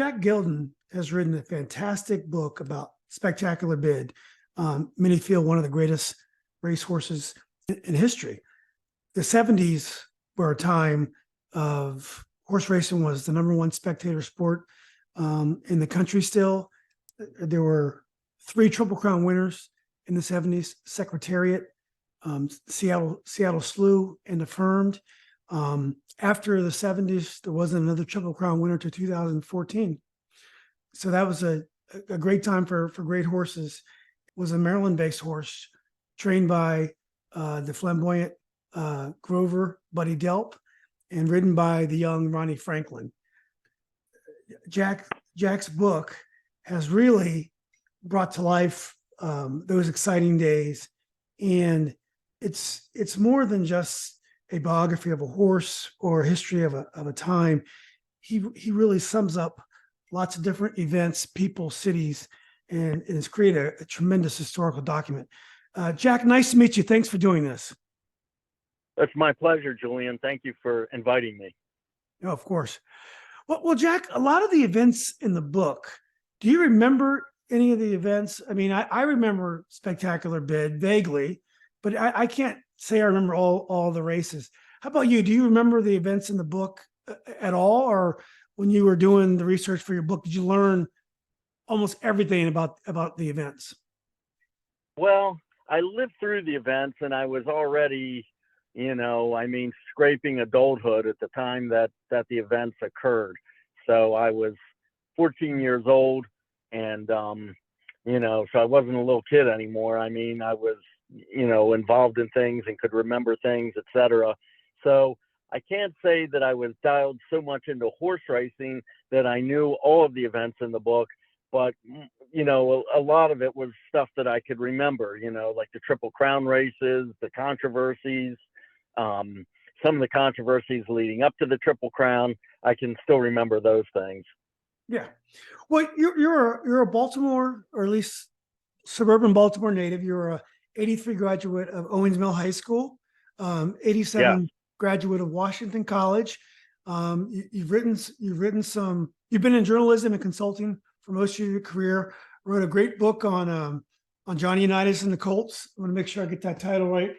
Jack Gilden has written a fantastic book about Spectacular Bid. Many feel one of the greatest racehorses in history. The 70s were a time of horse racing was the number one spectator sport in the country still. There were 3 Triple Crown winners in the 70s, Secretariat, Seattle Slew, and Affirmed. After the 70s, there wasn't another Triple Crown winner to 2014. So that was a great time for great horses. It was a Maryland-based horse trained by the flamboyant Grover Buddy Delp and ridden by the young Ronnie Franklin. Jack's book has really brought to life those exciting days, and it's more than just a biography of a horse or a history of a time. He really sums up lots of different events, people, cities, and has created a tremendous historical document. Jack, nice to meet you. Thanks for doing this. That's my pleasure, Julian. Thank you for inviting me. Oh, of course. Well, Jack, a lot of the events in the book, do you remember any of the events? I mean, I remember Spectacular Bid vaguely, but I can't say I remember all the races. How about you? Do you remember the events in the book at all? Or when you were doing the research for your book, did you learn almost everything about the events? Well, I lived through the events, and I was already, scraping adulthood at the time that the events occurred. So I was 14 years old, and, so I wasn't a little kid anymore. I mean, I was, involved in things and could remember things, etc. So I can't say that I was dialed so much into horse racing that I knew all of the events in the book, but, a lot of it was stuff that I could remember, like the Triple Crown races, the controversies, some of the controversies leading up to the Triple Crown. I can still remember those things. Yeah. Well, you're a Baltimore, or at least suburban Baltimore native. You're a 83 graduate of Owings Mill High School, 87 graduate of Washington College. You've been in journalism and consulting for most of your career. Wrote a great book on Johnny Unitas and the Colts. I want to make sure I get that title right.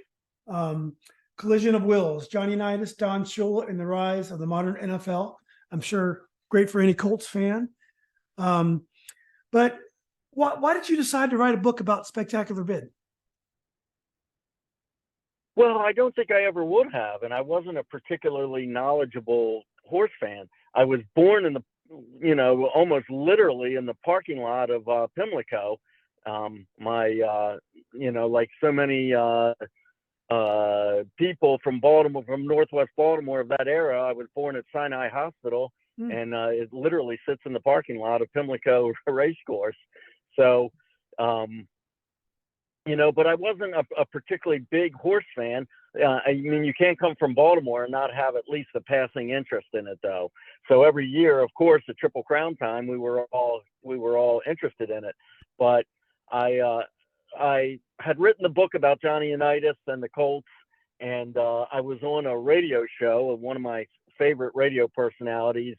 Collision of Wills, Johnny Unitas, Don Shula, and the Rise of the Modern NFL. I'm sure great for any Colts fan. But why did you decide to write a book about Spectacular Bid? Well, I don't think I ever would have, and I wasn't a particularly knowledgeable horse fan. I was born in the, almost literally in the parking lot of Pimlico. Like so many people from Baltimore, from Northwest Baltimore of that era, I was born at Sinai Hospital, and it literally sits in the parking lot of Pimlico Racecourse. So, but I wasn't a particularly big horse fan. You can't come from Baltimore and not have at least a passing interest in it, though. So every year, of course, at Triple Crown time, we were all interested in it. But I had written the book about Johnny Unitas and the Colts, and I was on a radio show of one of my favorite radio personalities,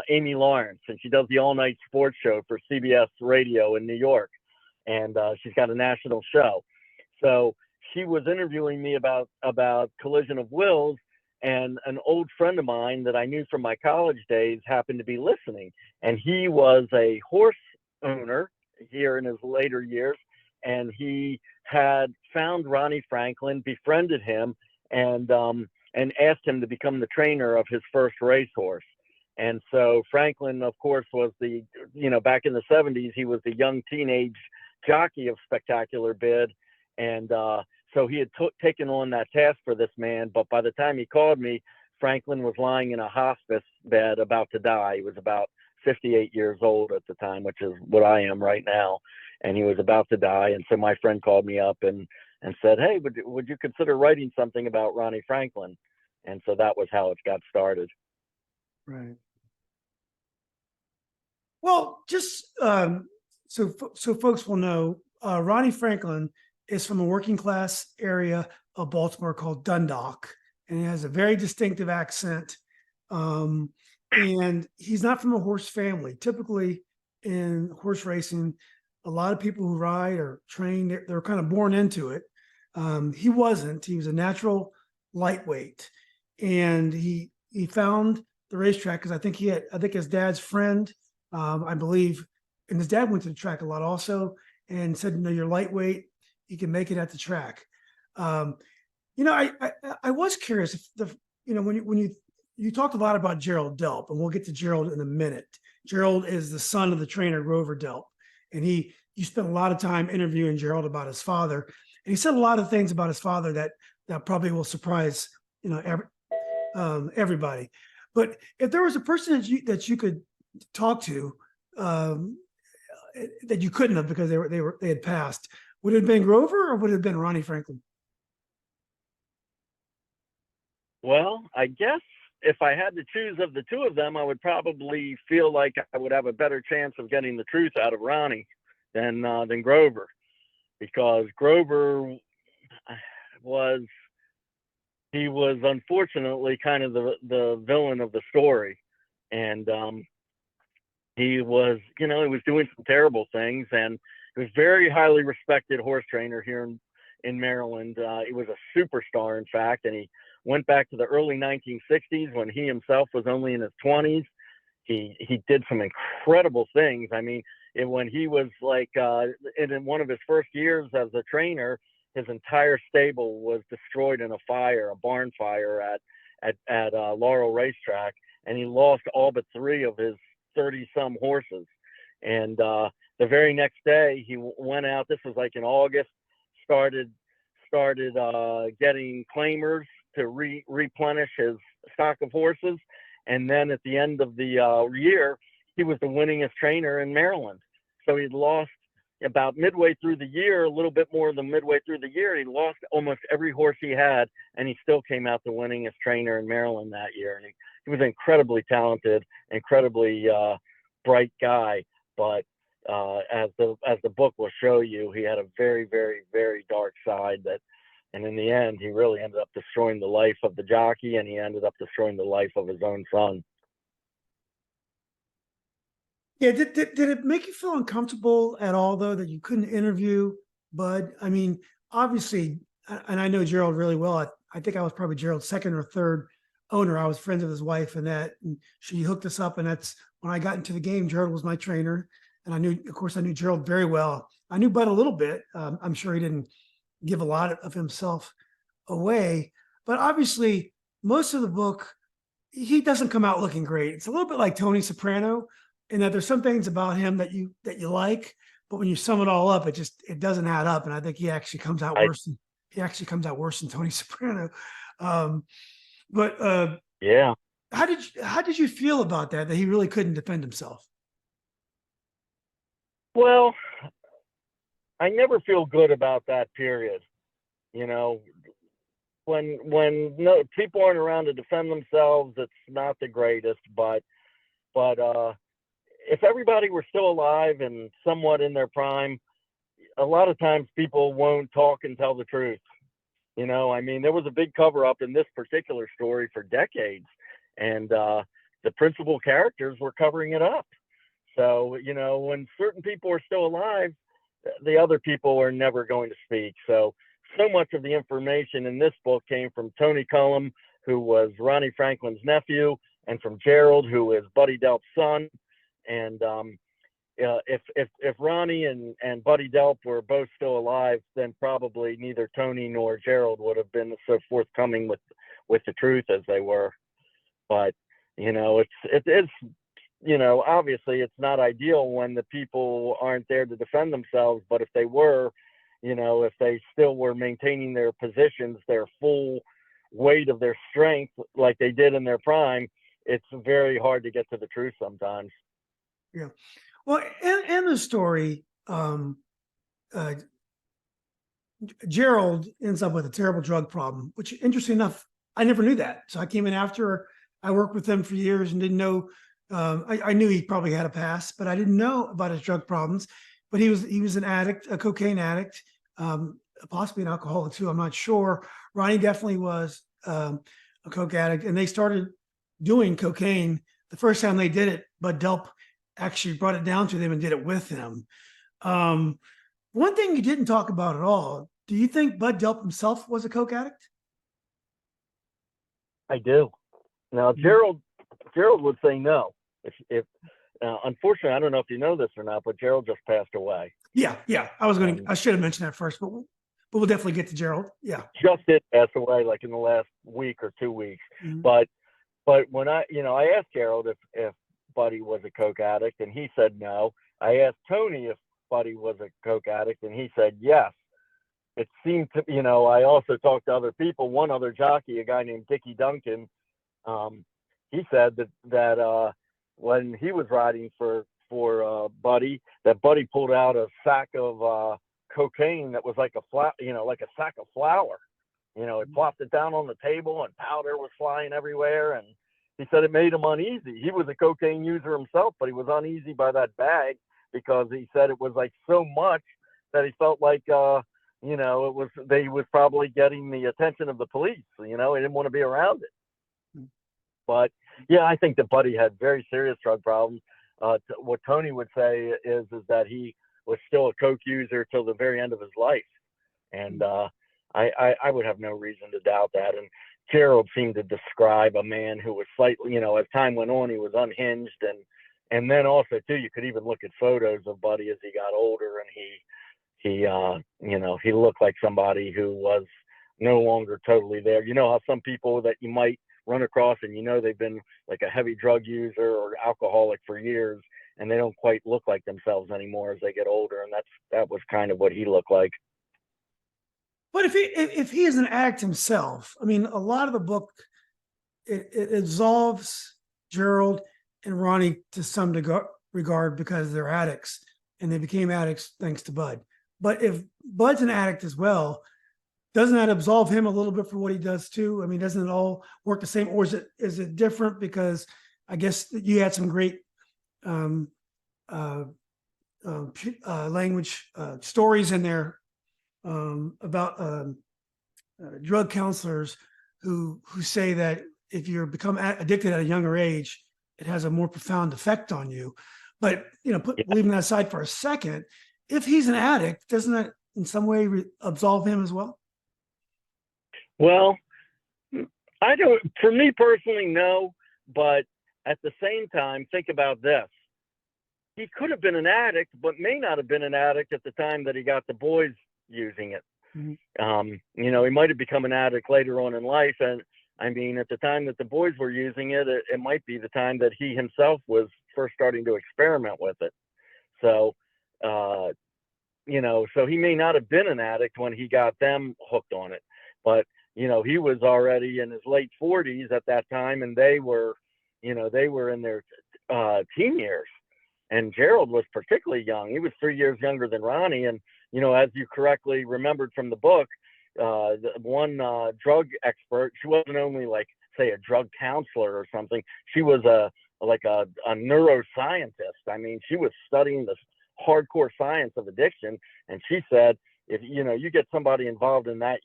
Amy Lawrence, and she does the all-night sports show for CBS Radio in New York. And she's got a national show. So she was interviewing me about Collision of Wills, and an old friend of mine that I knew from my college days happened to be listening. And he was a horse owner here in his later years, and he had found Ronnie Franklin, befriended him, and asked him to become the trainer of his first racehorse. And so Franklin, of course, was back in the 70s, he was the young teenage jockey of Spectacular Bid, and so he had taken on that task for this man. But by the time he called me, Franklin was lying in a hospice bed about to die. He was about 58 years old at the time, which is what I am right now, and he was about to die. And so my friend called me up and said, "Hey, would you consider writing something about Ronnie Franklin?" And so that was how it got started. Right. Well, just so folks will know, Ronnie Franklin is from a working class area of Baltimore called Dundalk, and he has a very distinctive accent. and he's not from a horse family. Typically in horse racing, a lot of people who ride or train, they're kind of born into it. He wasn't. He was a natural lightweight, and he found the racetrack because I think his dad's friend, I believe, and his dad went to the track a lot also, and said, "No, you're lightweight. You can make it at the track." I was curious if when you talked a lot about Gerald Delp, and we'll get to Gerald in a minute. Gerald is the son of the trainer Grover Delp, and you spent a lot of time interviewing Gerald about his father, and he said a lot of things about his father that probably will surprise everybody. But if there was a person that you could talk to that you couldn't have because they had passed, would it have been Grover or would it have been Ronnie Franklin? Well, I guess if I had to choose of the two of them, I would probably feel like I would have a better chance of getting the truth out of Ronnie than Grover, because Grover was unfortunately kind of the villain of the story, and he was doing some terrible things, and he was very highly respected horse trainer here in Maryland. He was a superstar, in fact, and he went back to the early 1960s when he himself was only in his 20s. He did some incredible things. I mean, when he was like in one of his first years as a trainer, his entire stable was destroyed in a barn fire at Laurel Racetrack, and he lost all but 3 of his 30-some horses. And the very next day, he went out. This was like in August. Started getting claimers to replenish his stock of horses, and then at the end of the year, he was the winningest trainer in Maryland. So he'd lost about midway through the year, a little bit more than midway through the year. He lost almost every horse he had, and he still came out the winningest trainer in Maryland that year. And he was an incredibly talented, incredibly bright guy, but as the book will show you, he had a very, very, very dark side and in the end, he really ended up destroying the life of the jockey, and he ended up destroying the life of his own son. Yeah, did it make you feel uncomfortable at all, though, that you couldn't interview Bud? I mean, obviously, and I know Gerald really well. I think I was probably Gerald's second or third owner. I was friends with his wife, and she hooked us up, and that's when I got into the game. Gerald was my trainer, and I knew Gerald very well. I knew Bud a little bit. I'm sure he didn't give a lot of himself away, but obviously, most of the book, he doesn't come out looking great. It's a little bit like Tony Soprano, in that there's some things about him that you like, but when you sum it all up, it doesn't add up. And I think he actually comes out worse than Tony Soprano. Yeah. How did you feel about that he really couldn't defend himself? Well, I never feel good about that period. When no people aren't around to defend themselves, it's not the greatest. But if everybody were still alive and somewhat in their prime, a lot of times people won't talk and tell the truth. I mean, there was a big cover up in this particular story for decades, and the principal characters were covering it up. So, when certain people are still alive, the other people are never going to speak. So much of the information in this book came from Tony Cullum, who was Ronnie Franklin's nephew, and from Gerald, who is Buddy Delp's son. And if Ronnie and Buddy Delp were both still alive, then probably neither Tony nor Gerald would have been so forthcoming with the truth as they were. But it's obviously it's not ideal when the people aren't there to defend themselves. But if they were, if they still were maintaining their positions, their full weight of their strength, like they did in their prime, it's very hard to get to the truth sometimes. Yeah. Well, in the story, Gerald ends up with a terrible drug problem, which, interesting enough, I never knew that. So I came in after. I worked with him for years and didn't know. I knew he probably had a past, but I didn't know about his drug problems. But he was an addict, a cocaine addict, possibly an alcoholic too. I'm not sure. Ronnie definitely was a coke addict, and they started doing cocaine the first time they did it, Bud Delp actually brought it down to them and did it with them. One thing you didn't talk about at all, do you think Bud Delp himself was a coke addict? I do. Now, Gerald would say no. If unfortunately, I don't know if you know this or not, but Gerald just passed away. Yeah. I should have mentioned that first, but we'll definitely get to Gerald. Yeah. Just did pass away like in the last week or 2 weeks. Mhm. But when I asked Gerald if Buddy was a coke addict, and he said no. I asked Tony if Buddy was a coke addict, and he said yes. It seemed to, I also talked to other people. One other jockey, a guy named Dickie Duncan, he said that when he was riding for Buddy, that Buddy pulled out a sack of cocaine that was like like a sack of flour. He plopped it down on the table, and powder was flying everywhere. And he said it made him uneasy. He was a cocaine user himself, but he was uneasy by that bag because he said it was like so much that he felt like they was probably getting the attention of the police. He didn't want to be around it. But yeah, I think that Buddy had very serious drug problems. What Tony would say is that he was still a coke user till the very end of his life, and I would have no reason to doubt that. And Gerald seemed to describe a man who was slightly, as time went on, he was unhinged, and then also too, you could even look at photos of Buddy as he got older, and he looked like somebody who was no longer totally there. How some people that you might run across and they've been like a heavy drug user or alcoholic for years, and they don't quite look like themselves anymore as they get older, and that was kind of what he looked like. But if he is an addict himself, I mean, a lot of the book it absolves Gerald and Ronnie to some regard because they're addicts, and they became addicts thanks to Bud. But if Bud's an addict as well, doesn't that absolve him a little bit for what he does too? I mean, doesn't it all work the same, or is it different? Because I guess you had some great language stories in there about drug counselors who say that if you become addicted at a younger age, it has a more profound effect on you. But leaving that aside for a second, if he's an addict, doesn't that in some way absolve him as well? Well, I don't. For me personally, no. But at the same time, think about this: he could have been an addict, but may not have been an addict at the time that he got the boys using it. Mm-hmm. He might have become an addict later on in life, and I mean, at the time that the boys were using it, it might be the time that he himself was first starting to experiment with it. So, so he may not have been an addict when he got them hooked on it, but he was already in his late 40s at that time, and they were in their teen years. And Gerald was particularly young. He was 3 years younger than Ronnie. And, as you correctly remembered from the book, the one drug expert, she wasn't only like, say, a drug counselor or something. She was a neuroscientist. I mean, she was studying this hardcore science of addiction. And she said, if, you get somebody involved in that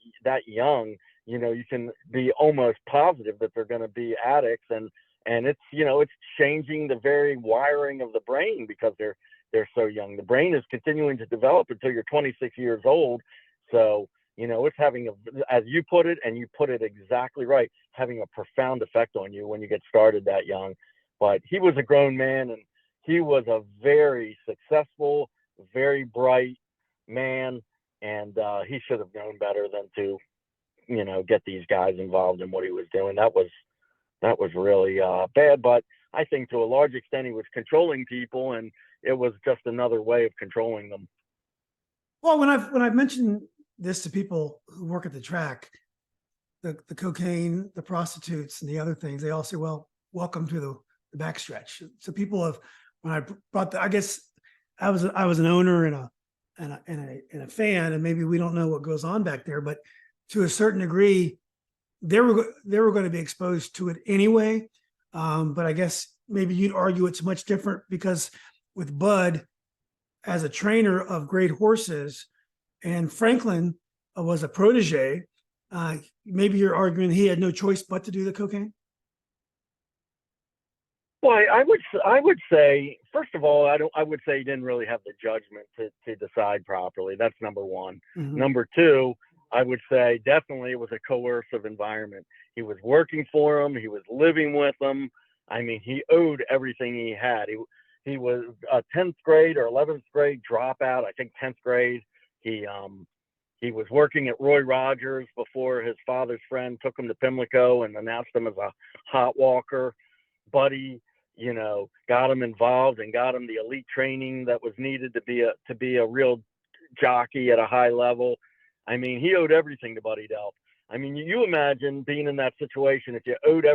young, you can be almost positive that they're going to be addicts. And it's, it's changing the very wiring of the brain because they're so young. The brain is continuing to develop until you're 26 years old. So, it's having as you put it, and you put it exactly right, having a profound effect on you when you get started that young. But he was a grown man, and he was a very successful, very bright man. And he should have known better than to, get these guys involved in what he was doing. That was really bad. But I think to a large extent he was controlling people, and it was just another way of controlling them. Well, when I've mentioned this to people who work at the track, the cocaine, the prostitutes, and the other things, they all say, "Well, welcome to the backstretch." So people have, when I brought I guess I was an owner and a fan, and maybe we don't know what goes on back there, but to a certain degree, they were going to be exposed to it anyway. But I guess maybe you'd argue it's much different because with Bud as a trainer of great horses, and Franklin was a protege, maybe you're arguing he had no choice but to do the cocaine. Well, I would say, first of all, I would say he didn't really have the judgment to decide properly. That's number one. Mhm. Number two, I would say definitely it was a coercive environment. He was working for him. He was living with them. I mean, he owed everything he had. He was a 10th grade or 11th grade dropout. I think 10th grade. He he was working at Roy Rogers before his father's friend took him to Pimlico and announced him as a hot walker. Buddy, got him involved and got him the elite training that was needed to be a real jockey at a high level. I mean, he owed everything to Buddy Delp. I mean, you imagine being in that situation if you owed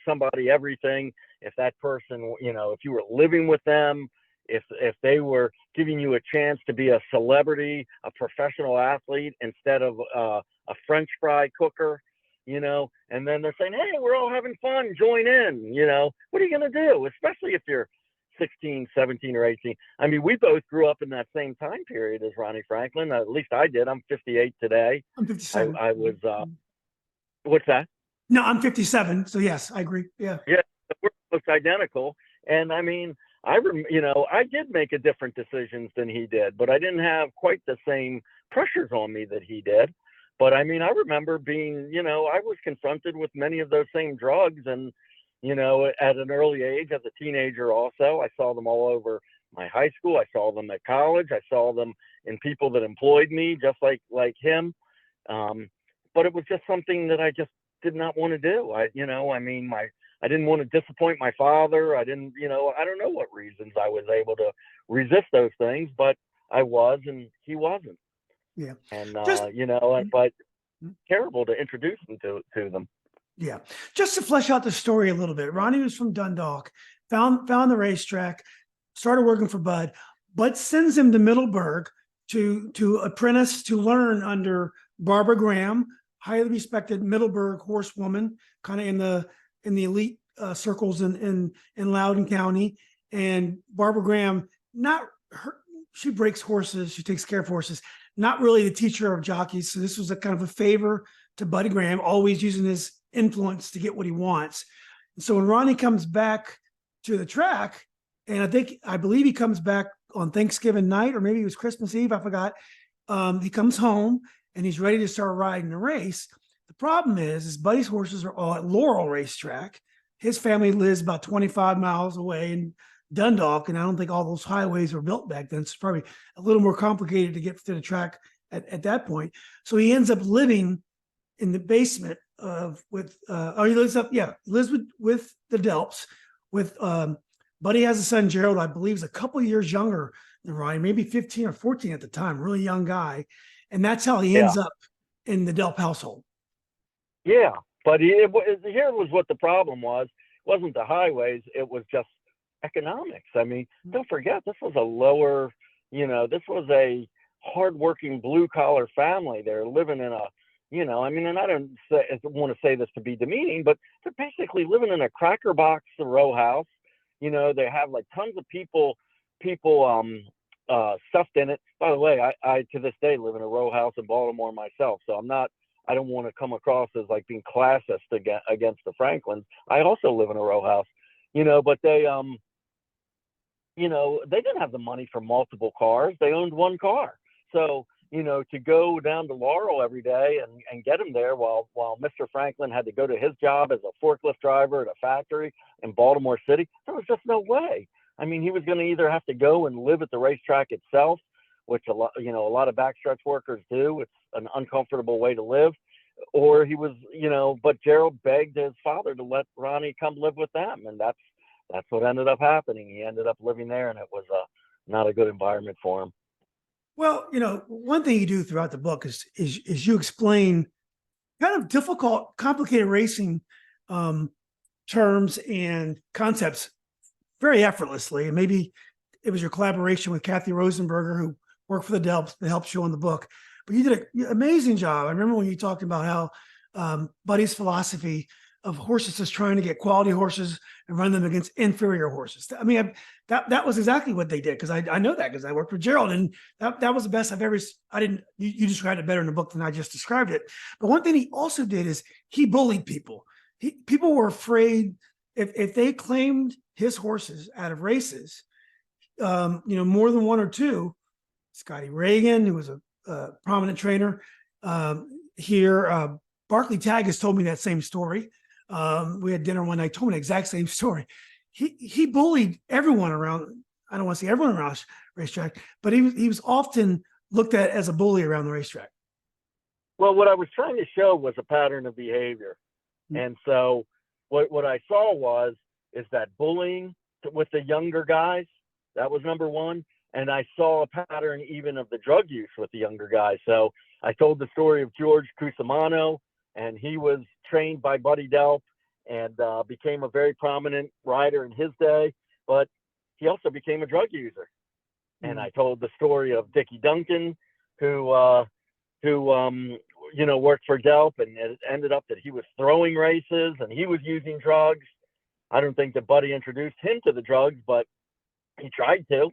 somebody everything, if that person, if you were living with them, if they were giving you a chance to be a celebrity, a professional athlete instead of a French fry cooker, and then they're saying, hey, we're all having fun, join in, what are you going to do? Especially if you're 16, 17 or 18. I mean, we both grew up in that same time period as Ronnie Franklin. At least I did. I'm 58 today. I'm 57. I was, what's that? No, I'm 57. So yes, I agree. Yeah. Yeah, we're almost identical. And I mean, I did make a different decisions than he did, but I didn't have quite the same pressures on me that he did. But I mean, I remember being, I was confronted with many of those same drugs and, at an early age as a teenager also. I saw them all over my high school. I saw them at college. I saw them in people that employed me just like but it was just something that I just did not want to do. I didn't want to disappoint my father. I didn't, I don't know what reasons I was able to resist those things, but I was, and he wasn't. Yeah. And, Just but terrible to introduce them to them. Yeah. Just to flesh out the story a little bit. Ronnie was from Dundalk, found the racetrack, started working for Bud. Bud sends him to Middleburg to apprentice, to learn under Barbara Graham, highly respected Middleburg horsewoman, kind of in the elite circles in Loudoun County. And Barbara Graham, she breaks horses, she takes care of horses, not really the teacher of jockeys. So this was a kind of a favor to Buddy Graham, always using his influence to get what he wants. And so when Ronnie comes back to the track, and I believe he comes back on Thanksgiving night, or maybe it was Christmas Eve, I forgot. He comes home and he's ready to start riding the race. The problem is Buddy's horses are all at Laurel Racetrack. His family lives about 25 miles away in Dundalk, and I don't think all those highways were built back then. So it's probably a little more complicated to get to the track at that point. So he ends up living in the basement with the Delps with Buddy has a son, Gerald, I believe is a couple years younger than Ryan, maybe 15 or 14 at the time, really young guy. And that's how he ends up in the Delp household. Yeah, but here was what the problem was. It wasn't the highways, it was just economics. I mean, don't forget, this was a lower, this was a hardworking blue collar family. They're living in a, and I don't want to say this to be demeaning, but they're basically living in a cracker box row house. They have like tons of people stuffed in it. By the way, I to this day live in a row house in Baltimore myself, so I don't want to come across as like being classist against the Franklins. I also live in a row house, but they didn't have the money for multiple cars. They owned one car. So, to go down to Laurel every day and get him there while Mr. Franklin had to go to his job as a forklift driver at a factory in Baltimore City, there was just no way. I mean, he was going to either have to go and live at the racetrack itself, which a lot of backstretch workers do. It's an uncomfortable way to live. Or he was, but Gerald begged his father to let Ronnie come live with them. And that's what ended up happening. He ended up living there, and it was not a good environment for him. Well, one thing you do throughout the book is you explain kind of difficult, complicated racing terms and concepts very effortlessly. And maybe it was your collaboration with Kathy Rosenberger, who worked for the Delps, that helps you on the book. But you did an amazing job. I remember when you talked about how Buddy's philosophy of horses is trying to get quality horses and run them against inferior horses. I mean, that was exactly what they did, because I know that because I worked with Gerald, and that was the best I've ever. You described it better in the book than I just described it. But one thing he also did is he bullied people. People were afraid if they claimed his horses out of races, more than one or two, Scotty Reagan, who was a prominent trainer here, Barkley Tagg has told me that same story. We had dinner one night, told me the exact same story. He bullied everyone around. I don't want to say everyone around the racetrack, but he was often looked at as a bully around the racetrack. Well, what I was trying to show was a pattern of behavior. And so what I saw is that bullying with the younger guys, that was number one. And I saw a pattern even of the drug use with the younger guys. So I told the story of George Cusimano, and he was trained by Buddy Delp and became a very prominent rider in his day, but he also became a drug user. And I told the story of Dickie Duncan, who worked for Delp, and it ended up that he was throwing races and he was using drugs. I don't think that Buddy introduced him to the drugs, but he tried to.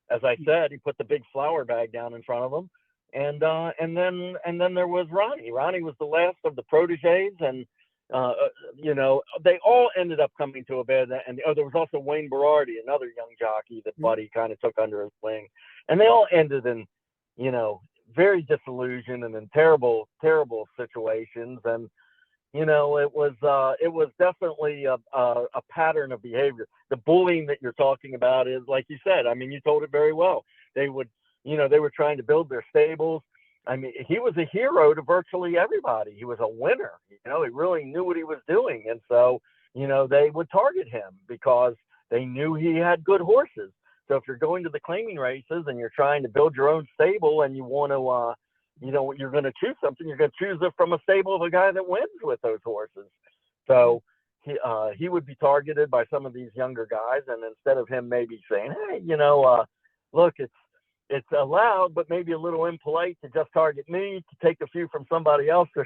As I said, he put the big flour bag down in front of him. And then there was Ronnie. Ronnie was the last of the proteges, and they all ended up coming to a bed. And there was also Wayne Berardi, another young jockey that Buddy kind of took under his wing, and they all ended in, very disillusioned and in terrible, terrible situations. And it was definitely a pattern of behavior. The bullying that you're talking about is, like you said, I mean, you told it very well. They would, they were trying to build their stables. I mean, he was a hero to virtually everybody. He was a winner. He really knew what he was doing. And so, they would target him because they knew he had good horses. So if you're going to the claiming races and you're trying to build your own stable and you want to, you're going to choose something, you're going to choose it from a stable of a guy that wins with those horses. So he would be targeted by some of these younger guys. And instead of him maybe saying, hey, look, it's allowed, but maybe a little impolite to just target me, to take a few from somebody else or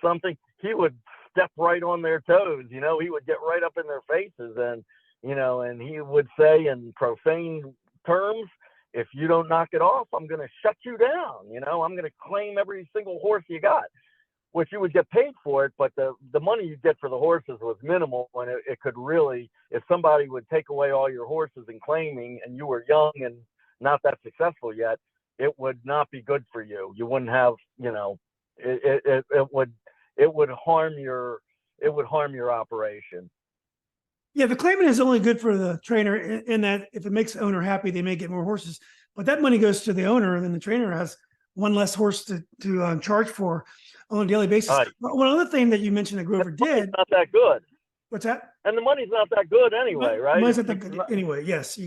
something, he would step right on their toes. He would get right up in their faces, and he would say in profane terms, if you don't knock it off, I'm going to shut you down. I'm going to claim every single horse you got, which you would get paid for it. But the money you get for the horses was minimal. And it could really, if somebody would take away all your horses in claiming and you were young and not that successful yet, it would not be good for you. You wouldn't have, it would harm your operation. Yeah, the claimant is only good for the trainer in that if it makes the owner happy, they may get more horses. But that money goes to the owner, and then the trainer has one less horse to charge for on a daily basis. Right. But one other thing that you mentioned that Grover did. Not that good. What's that? And the money's not that good anyway, right? Money's not that good anyway. Yes,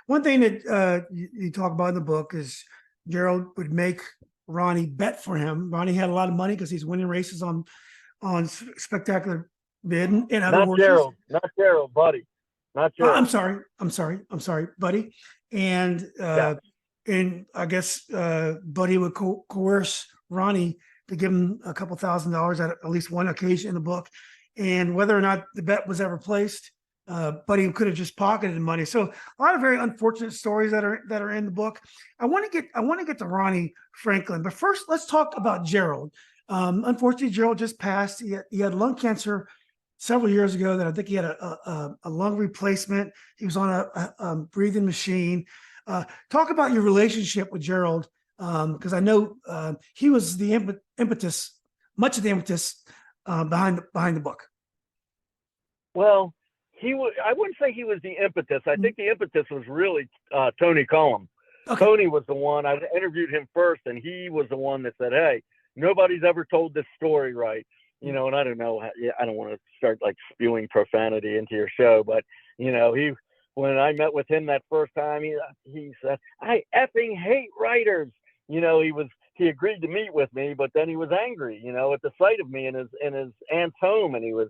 one thing that you talk about in the book is Gerald would make Ronnie bet for him. Ronnie had a lot of money because he's winning races on Spectacular Bid and other not horses. Not Gerald, Buddy. Not Gerald. I'm sorry, Buddy. And and I guess Buddy would coerce Ronnie to give him a couple $1,000s at least one occasion in the book. And whether or not the bet was ever placed, Buddy could have just pocketed the money. So a lot of very unfortunate stories that are in the book. I want to get to Ronnie Franklin, but first let's talk about Gerald. Unfortunately, Gerald just passed. He had lung cancer several years ago. That I think he had a lung replacement. He was on a breathing machine. Talk about your relationship with Gerald, because I know he was the impetus, much of the impetus behind the book. Well, I wouldn't say he was the impetus. I think the impetus was really Tony Cullum. Okay. Tony was the one. I interviewed him first, and he was the one that said, hey, nobody's ever told this story right. And I don't know. I don't want to start like spewing profanity into your show, but when I met with him that first time, he said, I effing hate writers. He agreed to meet with me, but then he was angry, at the sight of me in his aunt's home, and he was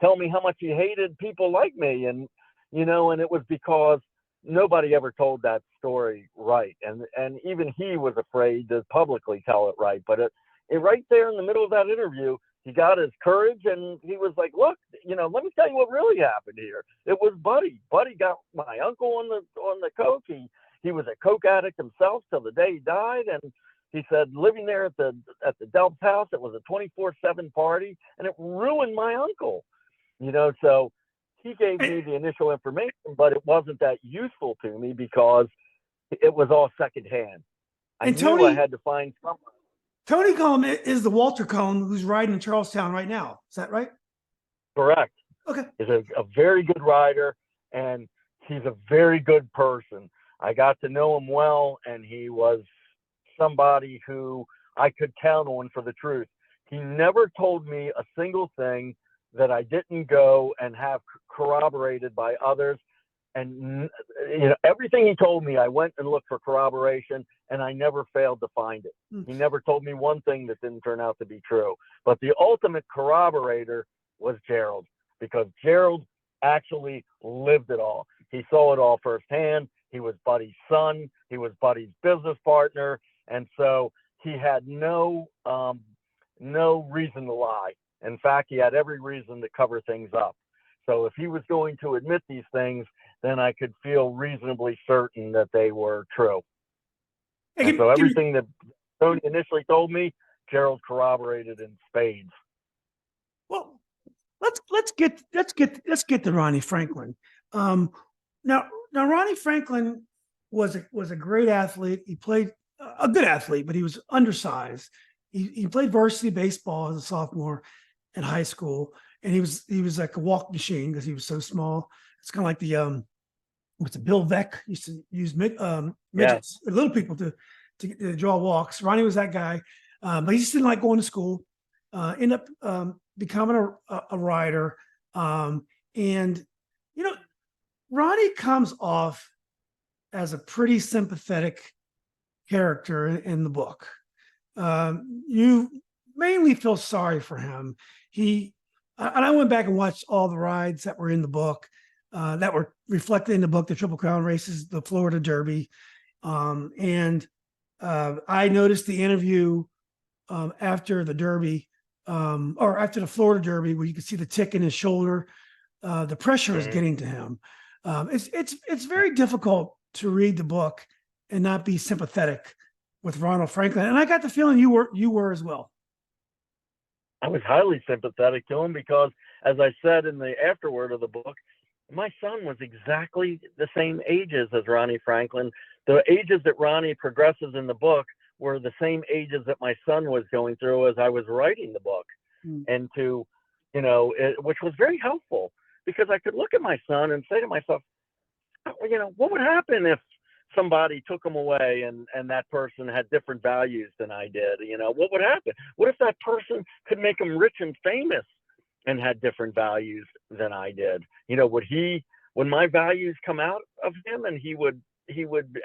telling me how much he hated people like me, and it was because nobody ever told that story right, and even he was afraid to publicly tell it right. But it right there in the middle of that interview, he got his courage, and he was like, look, let me tell you what really happened here. It was Buddy. Buddy got my uncle on the coke. He was a coke addict himself till the day he died. And he said, living there at the Delp's house, it was a 24/7 party, and it ruined my uncle. So he gave me the initial information, but it wasn't that useful to me because it was all secondhand. I And knew I had to find someone. Tony Cohn is the Walter Cohn who's riding in Charlestown right now. Is that right? Correct. Okay. He's a very good rider, and he's a very good person. I got to know him well, and he was somebody who I could count on for the truth. He never told me a single thing that I didn't go and have corroborated by others. And everything he told me, I went and looked for corroboration, and I never failed to find it. He never told me one thing that didn't turn out to be true. But the ultimate corroborator was Gerald, because Gerald actually lived it all. He saw it all firsthand. He was Buddy's son. He was Buddy's business partner. And so he had no reason to lie. In fact, he had every reason to cover things up. So if he was going to admit these things, then I could feel reasonably certain that they were true. And so everything that Tony initially told me, Gerald corroborated in spades. Well, let's get to Ronnie Franklin. Now Ronnie Franklin was a great athlete. He played a good athlete, but he was undersized. He played varsity baseball as a sophomore in high school, and he was like a walk machine because he was so small. It's kind of like the what's it, Bill Veck used to use midgets, little people to draw walks. Ronnie was that guy, but he just didn't like going to school. Ended up becoming a rider, and Ronnie comes off as a pretty sympathetic character in the book. You mainly feel sorry for him. And I went back and watched all the rides that were in the book, that were reflected in the book, the Triple Crown races, the Florida Derby. And I noticed the interview after the Derby, or after the Florida Derby, where you could see the tick in his shoulder. The pressure is getting to him. It's very difficult to read the book and not be sympathetic with Ronald Franklin. And I got the feeling you were as well. I was highly sympathetic to him because, as I said in the afterword of the book, my son was exactly the same ages as Ronnie Franklin. The ages that Ronnie progresses in the book were the same ages that my son was going through as I was writing the book. And which was very helpful, because I could look at my son and say to myself, what would happen if somebody took him away and that person had different values than I did? What would happen? What if that person could make him rich and famous and had different values than I did? Would my values come out of him, and he would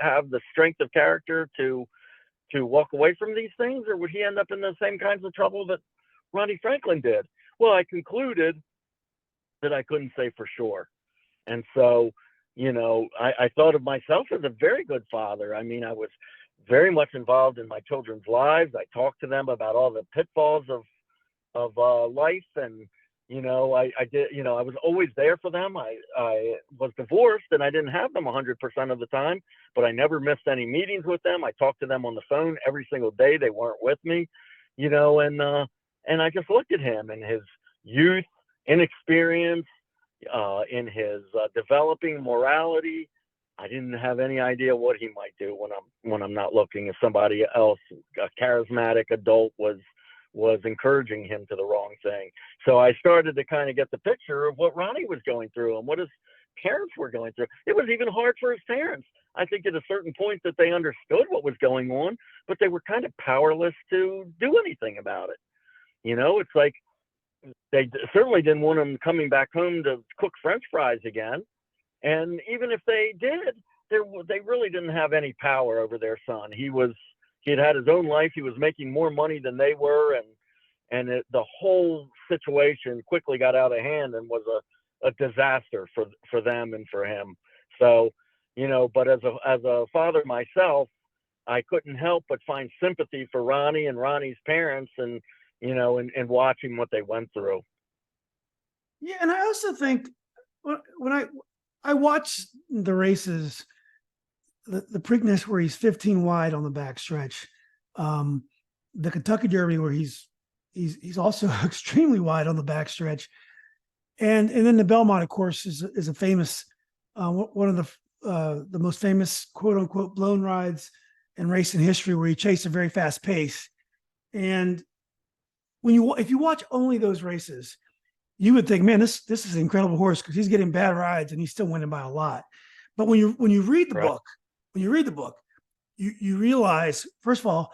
have the strength of character to walk away from these things, or would he end up in the same kinds of trouble that Ronnie Franklin did? Well, I concluded that I couldn't say for sure. And so, I thought of myself as a very good father. I mean, I was very much involved in my children's lives. I talked to them about all the pitfalls of life, and I did. I was always there for them. I was divorced, and I didn't have them 100% of the time, but I never missed any meetings with them. I talked to them on the phone every single day. They weren't with me, and I just looked at him in his youth, inexperience, in his developing morality. I didn't have any idea what he might do when I'm not looking. If somebody else, a charismatic adult, was encouraging him to the wrong thing. So I started to kind of get the picture of what Ronnie was going through and what his parents were going through. It was even hard for his parents. I think at a certain point that they understood what was going on, but they were kind of powerless to do anything about it. It's like they certainly didn't want him coming back home to cook French fries again. And even if they did, they really didn't have any power over their son. He had his own life. He was making more money than they were. And the whole situation quickly got out of hand and was a disaster for them and for him. So, but as a father myself, I couldn't help but find sympathy for Ronnie and Ronnie's parents, and watching what they went through. Yeah, and I also think when I watched the races, the Preakness where he's 15 wide on the backstretch, the Kentucky Derby where he's also extremely wide on the backstretch, And then the Belmont, of course, is a famous one of the most famous quote unquote blown rides in racing history, where he chased a very fast pace. And if you watch only those races, you would think, man, this is an incredible horse because he's getting bad rides and he's still winning by a lot. But when you read the book, you realize, first of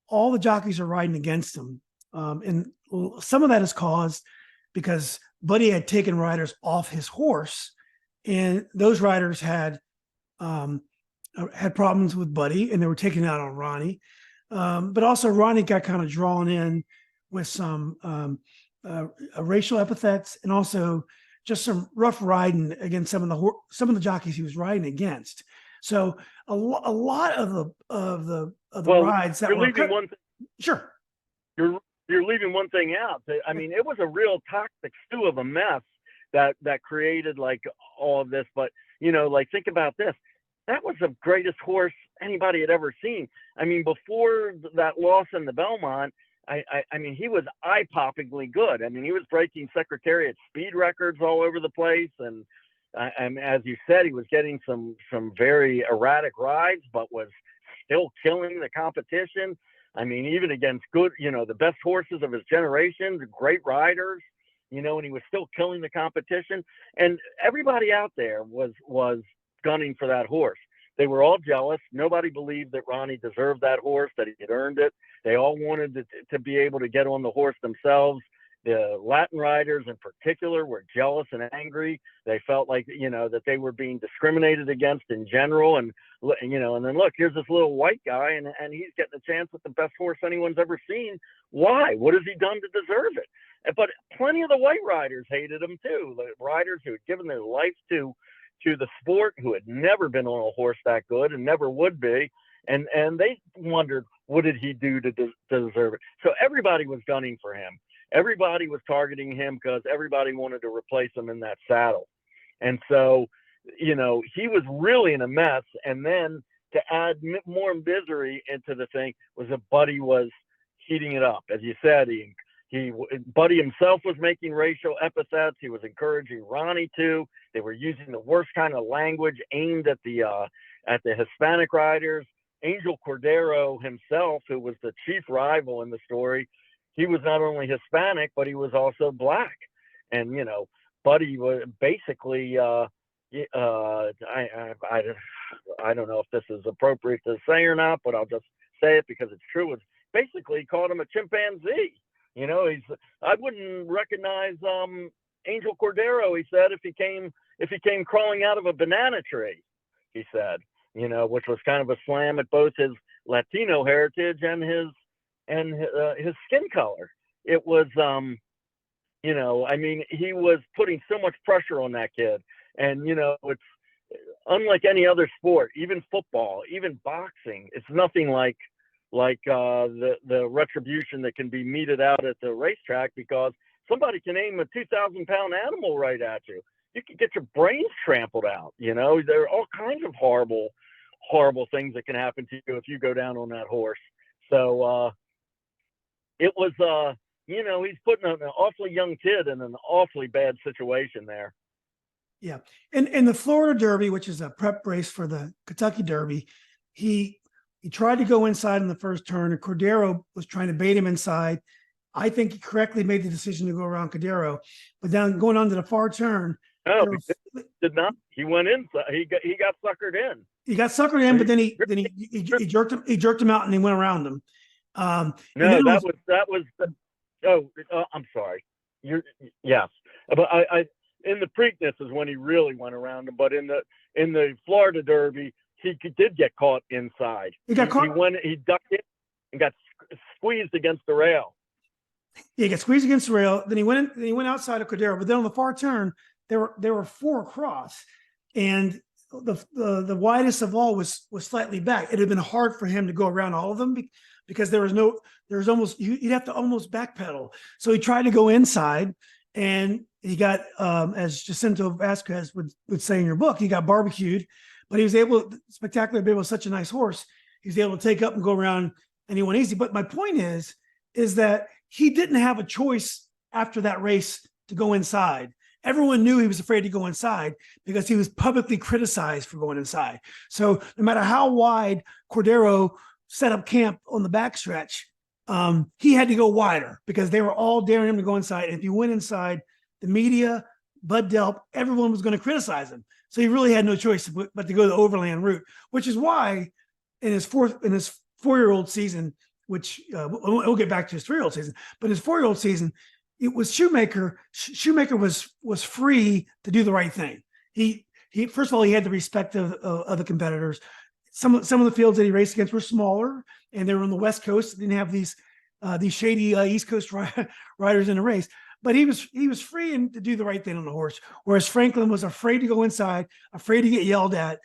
all the jockeys are riding against him, and some of that is caused because Buddy had taken riders off his horse, and those riders had problems with Buddy, and they were taking out on Ronnie. But also Ronnie got kind of drawn in with some racial epithets, and also just some rough riding against some of the jockeys he was riding against. So a lot of the rides that were sure. You're leaving one thing out. I mean, it was a real toxic stew of a mess that created like all of this. But like, think about this. That was the greatest horse anybody had ever seen. I mean, before that loss in the Belmont, I mean, he was eye-poppingly good. I mean, he was breaking Secretariat speed records all over the place, and as you said, he was getting some very erratic rides, but was still killing the competition. I mean, even against good, the best horses of his generation, the great riders, and he was still killing the competition. And everybody out there was gunning for that horse. They were all jealous. Nobody believed that Ronnie deserved that horse, that he had earned it. They all wanted to be able to get on the horse themselves. The Latin riders in particular were jealous and angry. They felt like, that they were being discriminated against in general. And then look, here's this little white guy, and he's getting a chance with the best horse anyone's ever seen. Why? What has he done to deserve it? But plenty of the white riders hated him too. The riders who had given their life to the sport, who had never been on a horse that good and never would be. And they wondered, what did he do to deserve it? So everybody was gunning for him. Everybody was targeting him because everybody wanted to replace him in that saddle. And so, he was really in a mess. And then to add more misery into the thing was that Buddy was heating it up. As you said, Buddy himself was making racial epithets. He was encouraging Ronnie to. They were using the worst kind of language aimed at the Hispanic riders. Angel Cordero himself, who was the chief rival in the story, he was not only Hispanic, but he was also black. And, Buddy was basically, I don't know if this is appropriate to say or not, but I'll just say it because it's true. It's basically called him a chimpanzee. I wouldn't recognize Angel Cordero, he said, if he came crawling out of a banana tree, he said, which was kind of a slam at both his Latino heritage and his skin color. It was, I mean, he was putting so much pressure on that kid. And, it's unlike any other sport, even football, even boxing, it's nothing like the retribution that can be meted out at the racetrack, because somebody can aim a 2,000-pound animal right at you. You can get your brains trampled out. There are all kinds of horrible things that can happen to you if you go down on that horse. So it was, he's putting an awfully young kid in an awfully bad situation there. Yeah. And the Florida Derby, which is a prep race for the Kentucky Derby, he tried to go inside in the first turn, and Cordero was trying to bait him inside. I think he correctly made the decision to go around Cordero, but then going on to the far turn. No, he did not. He went inside. He got suckered in. He got suckered in, but then he jerked him out, and he went around him. No, that was. I'm sorry. Yes, but I in the Preakness is when he really went around him, but in the Florida Derby, he did get caught inside. He got caught. He ducked it and got squeezed against the rail. Yeah, he got squeezed against the rail. Then he went outside of Cordero, but then on the far turn, there were four across, and the widest of all was slightly back. It had been hard for him to go around all of them because you'd have to almost backpedal. So he tried to go inside, and he got, as Jacinto Vasquez would say in your book, he got barbecued, but he was Spectacular Bid was such a nice horse. He was able to take up and go around, and he went easy. But my point is that he didn't have a choice after that race to go inside. everyone knew he was afraid to go inside because he was publicly criticized for going inside. So no matter how wide Cordero set up camp on the backstretch, he had to go wider because they were all daring him to go inside. And if he went inside, the media, Bud Delp, everyone was going to criticize him. So he really had no choice but to go the overland route, which is why in his 4-year-old season, which we'll get back to his 3-year-old season, but his 4-year-old season, it was Shoemaker. Shoemaker was free to do the right thing. He first of all, he had the respect of the competitors. Some of the fields that he raced against were smaller, and they were on the West Coast. Didn't have these shady East Coast riders in the race. But he was free and to do the right thing on the horse, whereas Franklin was afraid to go inside, afraid to get yelled at.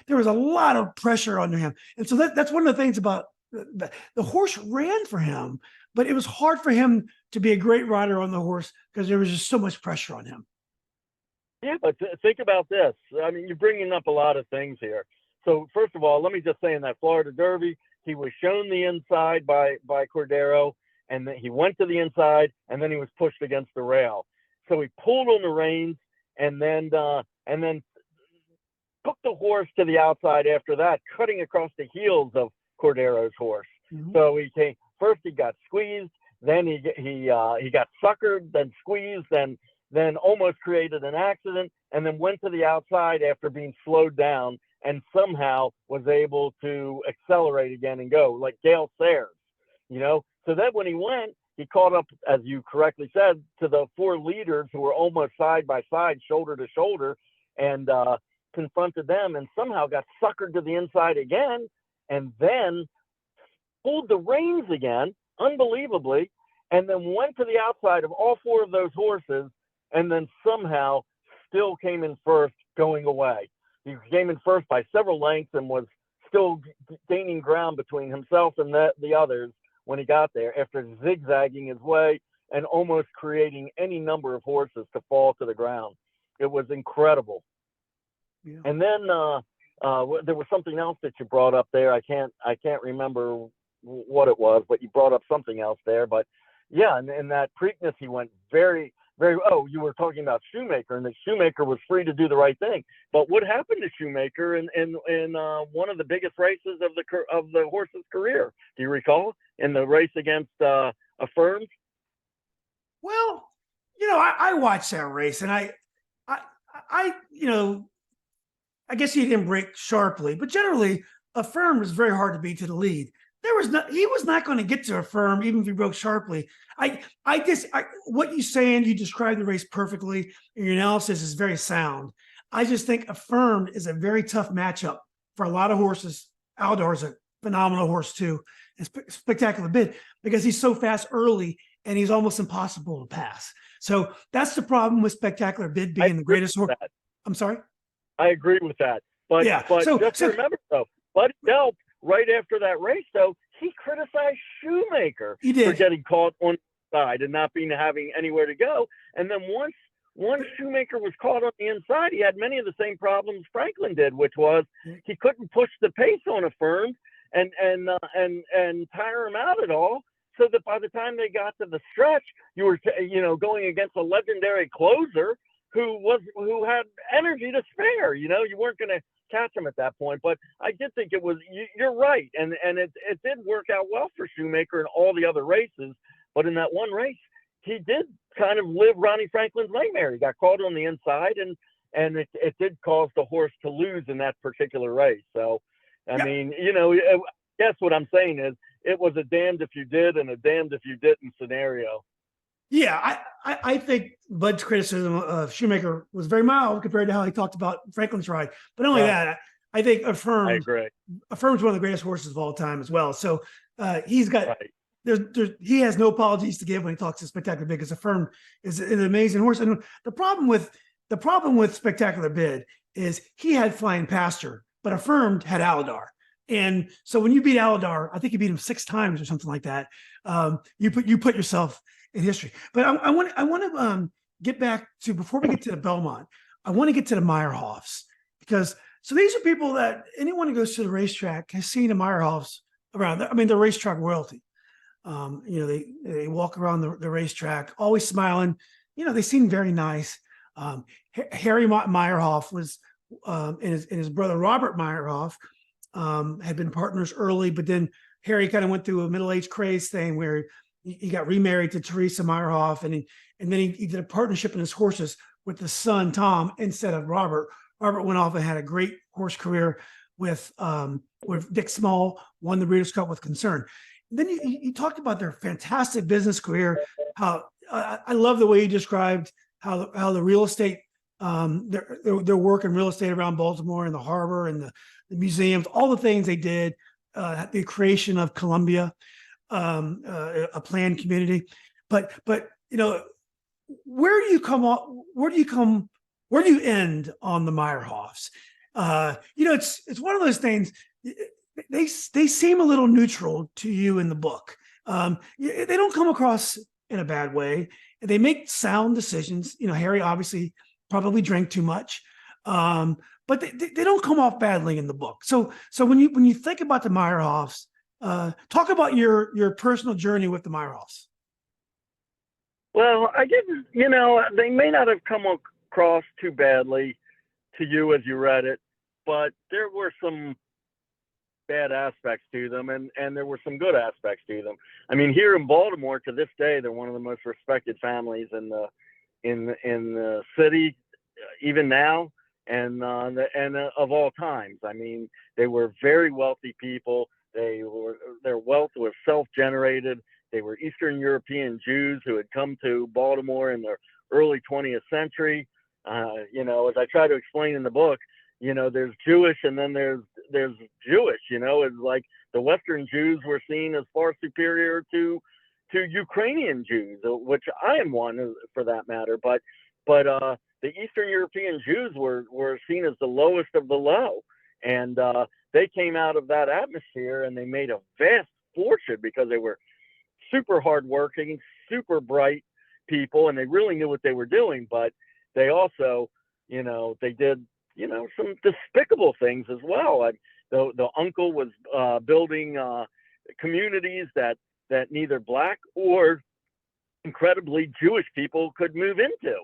There was a lot of pressure on him, and so that's one of the things about the horse ran for him, but it was hard for him to be a great rider on the horse because there was just so much pressure on him. Yeah, but think about this. I mean, you're bringing up a lot of things here. So first of all, let me just say in that Florida Derby, he was shown the inside by Cordero, and then he went to the inside, and then he was pushed against the rail. So he pulled on the reins, and then took the horse to the outside after that, cutting across the heels of Cordero's horse. Mm-hmm. So he got squeezed, then he got suckered, then squeezed, then almost created an accident, and then went to the outside after being slowed down, and somehow was able to accelerate again and go, like Gale Sayers, So then when he went, he caught up, as you correctly said, to the 4 leaders who were almost side by side, shoulder to shoulder, and confronted them and somehow got suckered to the inside again, and then pulled the reins again, unbelievably, and then went to the outside of all 4 of those horses, and then somehow still came in first going away. He came in first by several lengths and was still gaining ground between himself and the others when he got there after zigzagging his way and almost creating any number of horses to fall to the ground. It was incredible. Yeah. And then there was something else that you brought up there. I can't remember what it was, but you brought up something else there. But yeah, and in that Preakness, he went very, very. Oh, you were talking about Shoemaker, and that Shoemaker was free to do the right thing. But what happened to Shoemaker in one of the biggest races of the horse's career? Do you recall, in the race against Affirmed? Well, I watched that race, and I guess he didn't break sharply, but generally Affirmed was very hard to beat to the lead. He was not going to get to Affirmed even if he broke sharply. What you saying, you described the race perfectly, and your analysis is very sound. I just think Affirmed is a very tough matchup for a lot of horses. Aldar's a phenomenal horse too, and spectacular bid because he's so fast early and he's almost impossible to pass. So that's the problem with Spectacular Bid being the greatest horse. I'm sorry? I agree with that. But remember though, Bud Delp, right after that race though, he criticized Shoemaker for getting caught on the side and not having anywhere to go. And then once Shoemaker was caught on the inside, he had many of the same problems Franklin did, which was he couldn't push the pace on Affirmed and tire him out at all. So that by the time they got to the stretch, you were going against a legendary closer who had energy to spare. You weren't going to catch him at that point. But I did think it was. You're right, and it did work out well for Shoemaker in all the other races. But in that one race, he did kind of live Ronnie Franklin's nightmare. He got caught on the inside, and it did cause the horse to lose in that particular race. So, I mean, I guess what I'm saying is, it was a damned if you did and a damned if you didn't scenario. Yeah, I think Bud's criticism of Shoemaker was very mild compared to how he talked about Franklin's ride. But not only that, I think Affirmed's one of the greatest horses of all time as well. So he's got he has no apologies to give when he talks to Spectacular Bid because Affirmed is an amazing horse. And the problem with Spectacular Bid is he had Flying Pastor, but Affirmed had Aladar. And so when you beat Aladar, I think you beat him 6 times or something like that. You put yourself in history. But I want to get back to, before we get to the Belmont, I want to get to the Meyerhoffs, because so these are people that anyone who goes to the racetrack has seen the Meyerhoffs around. I mean, they're racetrack royalty. They walk around the racetrack always smiling. They seem very nice. Harry Meyerhoff was, and his brother Robert Meyerhoff had been partners early, but then Harry kind of went through a middle-aged craze thing where he got remarried to Teresa Meyerhoff, and then he did a partnership in his horses with the son Tom instead of Robert. Robert went off and had a great horse career with Dick Small, won the Breeders' Cup with Concern. Then you talked about their fantastic business career. How I love the way you described how the real estate, their work in real estate around Baltimore and the harbor and the museums, all the things they did, the creation of Columbia, a planned community. But where do you end on the Meyerhoffs? It's one of those things. They seem a little neutral to you in the book. They don't come across in a bad way. They make sound decisions. Harry obviously probably drank too much, but they don't come off badly in the book. So when you think about the Meyerhoffs, talk about your personal journey with the Meyerhoffs. Well, I didn't. They may not have come across too badly to you as you read it, but there were some bad aspects to them, and there were some good aspects to them. I mean, here in Baltimore, to this day, they're one of the most respected families in the city, even now, and of all times. I mean, they were very wealthy people. Their wealth was self-generated. They were Eastern European Jews who had come to Baltimore in the early 20th century. As I try to explain in the book, there's Jewish and then there's Jewish. It's like the Western Jews were seen as far superior to Ukrainian Jews, which I am one for that matter. But the Eastern European Jews were seen as the lowest of the low, and they came out of that atmosphere and they made a vast fortune because they were super hardworking, super bright people, and they really knew what they were doing. But they also, they did, some despicable things as well. The uncle was building communities that neither Black or incredibly Jewish people could move into.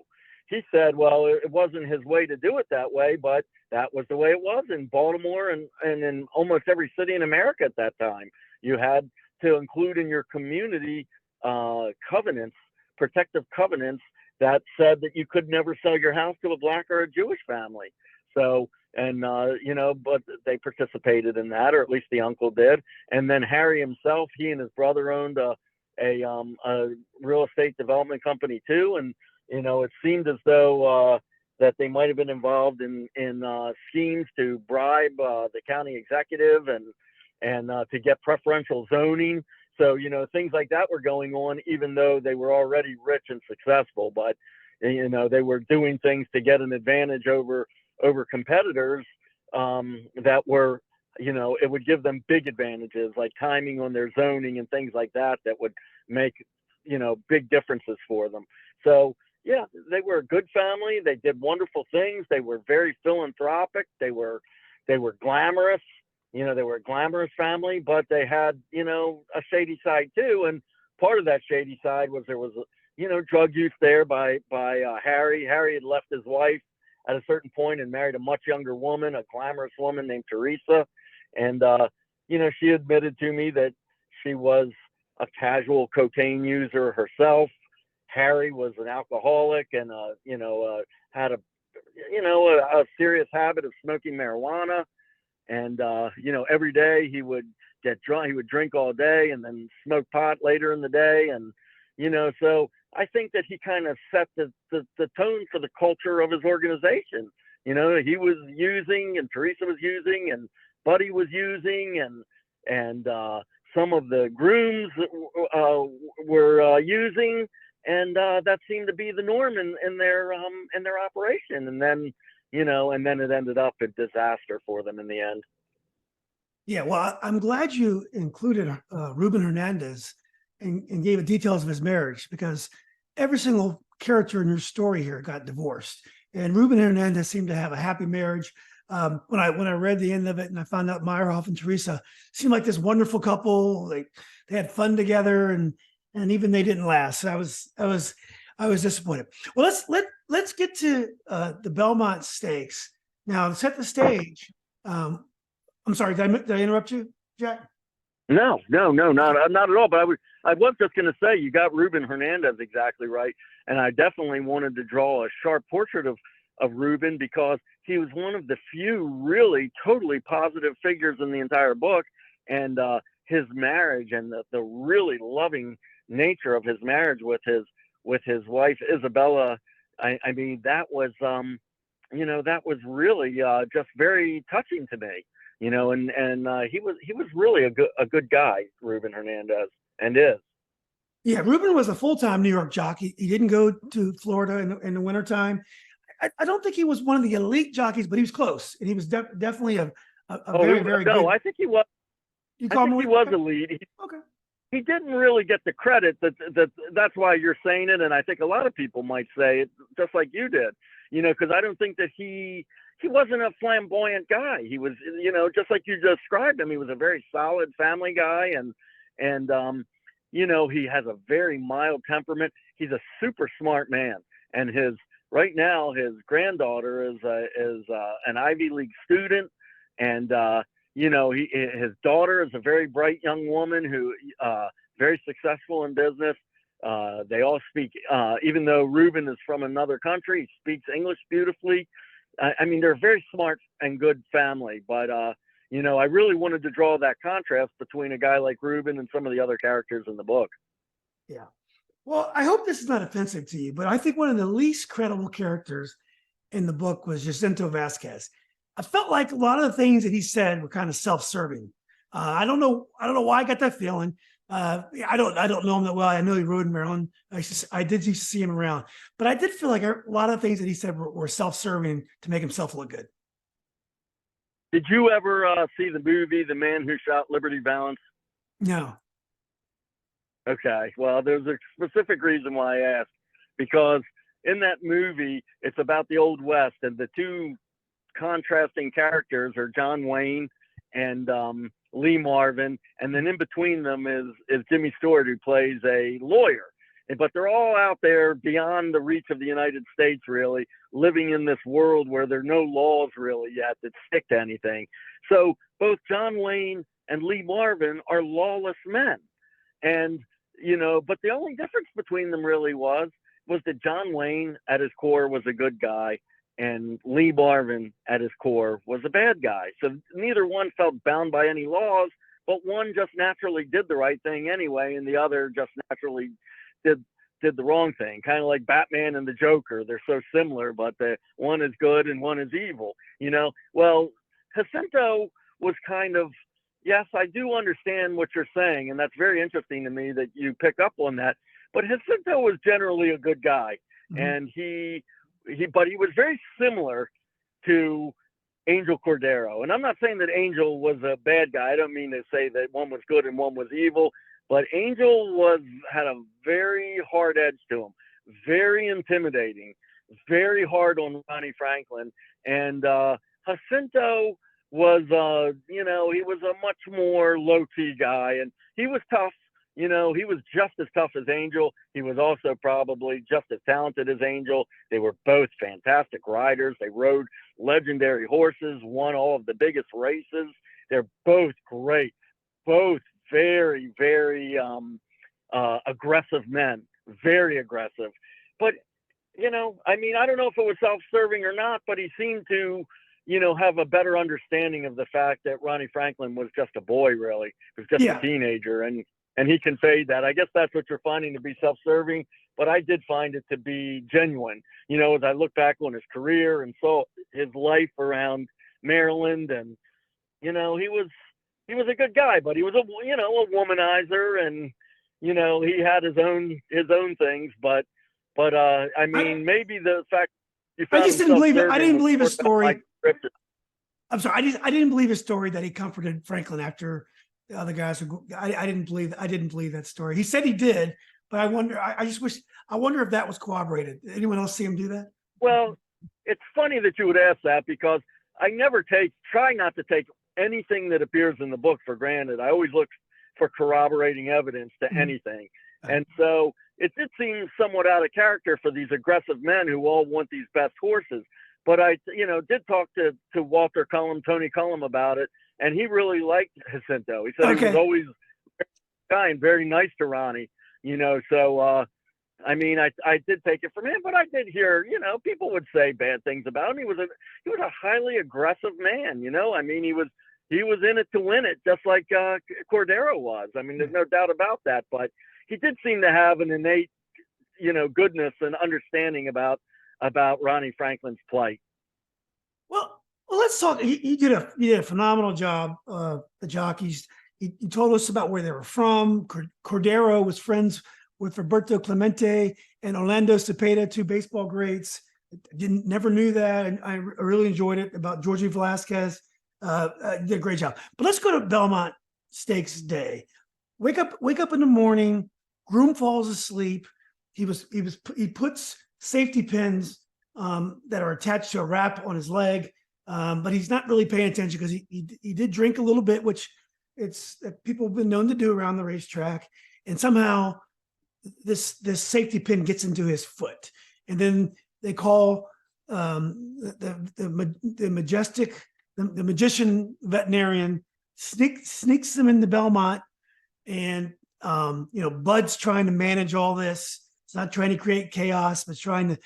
He said, well, it wasn't his way to do it that way, but that was the way it was in Baltimore and in almost every city in America at that time. You had to include in your community covenants, protective covenants that said that you could never sell your house to a Black or a Jewish family. So, but they participated in that, or at least the uncle did. And then Harry himself, he and his brother owned a real estate development company too. And, it seemed as though that they might have been involved in schemes to bribe the county executive and to get preferential zoning. So, things like that were going on, even though they were already rich and successful. But, they were doing things to get an advantage over competitors that were, it would give them big advantages like timing on their zoning and things like that would make, big differences for them. So, yeah, they were a good family. They did wonderful things. They were very philanthropic. They were glamorous. They were a glamorous family, but they had, a shady side too. And part of that shady side was there was, drug use there by Harry. Harry had left his wife at a certain point and married a much younger woman, a glamorous woman named Teresa. And, she admitted to me that she was a casual cocaine user herself. Harry was an alcoholic and, had a serious habit of smoking marijuana. And, every day he would get drunk, he would drink all day and then smoke pot later in the day. And, so I think that he kind of set the tone for the culture of his organization. He was using and Teresa was using and Buddy was using and some of the grooms were using. And that seemed to be the norm in their operation. And then, it ended up a disaster for them in the end. Yeah, well, I'm glad you included Ruben Hernandez and gave details of his marriage, because every single character in your story here got divorced. And Ruben Hernandez seemed to have a happy marriage. When I read the end of it and I found out Meyerhoff and Teresa seemed like this wonderful couple. They had fun together and even they didn't last. So I was disappointed. Well, let's get to the Belmont Stakes. Now, to set the stage, I'm sorry, did I interrupt you, Jack? No, not at all. But I was just going to say, you got Ruben Hernandez exactly right, and I definitely wanted to draw a sharp portrait of Ruben because he was one of the few really totally positive figures in the entire book, and his marriage and the really loving nature of his marriage with his wife Isabella. I mean, that was that was really just very touching to me. And he was really a good guy, Ruben Hernandez, and is. Yeah, Ruben was a full-time New York jockey. He didn't go to Florida in the wintertime. I don't think he was one of the elite jockeys, but he was close, and he was definitely a very good. No, I think he was. You I call think him he was elite. Okay. He didn't really get the credit that's why you're saying it, and I think a lot of people might say it just like you did. Because I don't think that he wasn't a flamboyant guy. He was, just like you described him. He was a very solid family guy, and he has a very mild temperament. He's a super smart man, and right now his granddaughter is an Ivy League student, and his daughter is a very bright young woman who very successful in business. They all speak, even though Ruben is from another country, he speaks English beautifully. I mean, they're a very smart and good family, but I really wanted to draw that contrast between a guy like Ruben and some of the other characters in the book. Yeah. Well, I hope this is not offensive to you, but I think one of the least credible characters in the book was Jacinto Vasquez. I felt like a lot of the things that he said were kind of self-serving. I don't know why I got that feeling. I don't know him that well. I know he rode in Maryland. I did used to see him around, but I did feel like a lot of things that he said were self-serving to make himself look good. Did you ever see the movie The Man Who Shot Liberty Valance? No. Okay. Well, there's a specific reason why I asked, because in that movie, it's about the Old West, and the two contrasting characters are John Wayne and Lee Marvin, and then in between them is Jimmy Stewart, who plays a lawyer. But they're all out there beyond the reach of the United States, really, living in this world where there are no laws really yet that stick to anything. So both John Wayne and Lee Marvin are lawless men. And, but the only difference between them really was that John Wayne at his core was a good guy, and Lee Marvin at his core was a bad guy. So neither one felt bound by any laws, but one just naturally did the right thing anyway, and the other just naturally did the wrong thing. Kind of like Batman and the Joker. They're so similar, but the one is good and one is evil. Well, Jacinto was kind of, yes, I do understand what you're saying, and that's very interesting to me that you pick up on that. But Jacinto was generally a good guy, and but he was very similar to Angel Cordero. And I'm not saying that Angel was a bad guy. I don't mean to say that one was good and one was evil, but Angel had a very hard edge to him, very intimidating, very hard on Ronnie Franklin. And Jacinto was, he was a much more low-key guy, and he was tough. He was just as tough as Angel. He was also probably just as talented as Angel. They were both fantastic riders. They rode legendary horses, won all of the biggest races. They're both great, both very, very aggressive men, very aggressive. But, I don't know if it was self-serving or not, but he seemed to, have a better understanding of the fact that Ronnie Franklin was just a boy, really. He was just a teenager, and he conveyed that. I guess that's what you're finding to be self-serving, but I did find it to be genuine. As I look back on his career and saw his life around Maryland, and he was a good guy, but he was a womanizer, and he had his own things. But maybe the fact you found I just didn't believe it. I didn't believe his story. I'm sorry. I didn't believe his story that he comforted Franklin after the other guys. I didn't believe that story. He said he did, but I wonder if that was corroborated. Did anyone else see him do that? Well, it's funny that you would ask that, because I never try not to take anything that appears in the book for granted. I always look for corroborating evidence to anything. And so, it did seem somewhat out of character for these aggressive men who all want these best horses. But I, did talk to Walter Cullum, Tony Cullum about it, and he really liked Jacinto. He said he was always kind, very nice to Ronnie, so, I mean, I did take it from him, but I did hear, people would say bad things about him. He was a highly aggressive man, I mean, he was in it to win it, just like Cordero was. I mean, there's no doubt about that, but he did seem to have an innate, goodness and understanding about Ronnie Franklin's plight. Well, let's talk. He did a phenomenal job. The jockeys. He told us about where they were from. Cordero was friends with Roberto Clemente and Orlando Cepeda, two baseball greats. Never knew that, and I really enjoyed it. About Georgie Velasquez, did a great job. But let's go to Belmont Stakes Day. Wake up in the morning. Groom falls asleep. He puts safety pins that are attached to a wrap on his leg, but he's not really paying attention because he did drink a little bit, which people have been known to do around the racetrack, and somehow this safety pin gets into his foot, and then they call the magician veterinarian sneaks them into Belmont, and Bud's trying to manage all this. It's not trying to create chaos, but trying to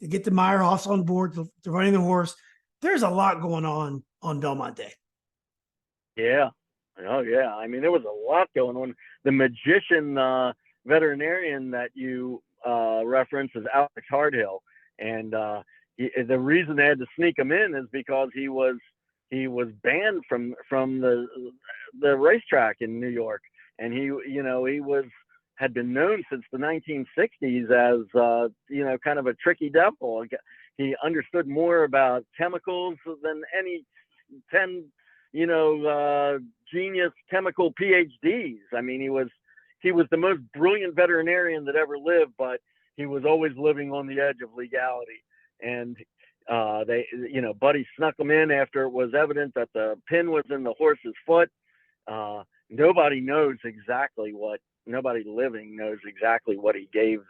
get the Meyerhoffs on board to running the horse. There's a lot going on Belmont Day. Yeah. Oh, yeah. I mean, there was a lot going on. The magician veterinarian that you reference is Alex Hardhill. And the reason they had to sneak him in is because he was banned from the racetrack in New York. And he had been known since the 1960s as, kind of a tricky devil. He understood more about chemicals than any 10, genius chemical PhDs. I mean, he was the most brilliant veterinarian that ever lived, but he was always living on the edge of legality. And Buddy snuck him in after it was evident that the pin was in the horse's foot. Nobody living knows exactly what he gave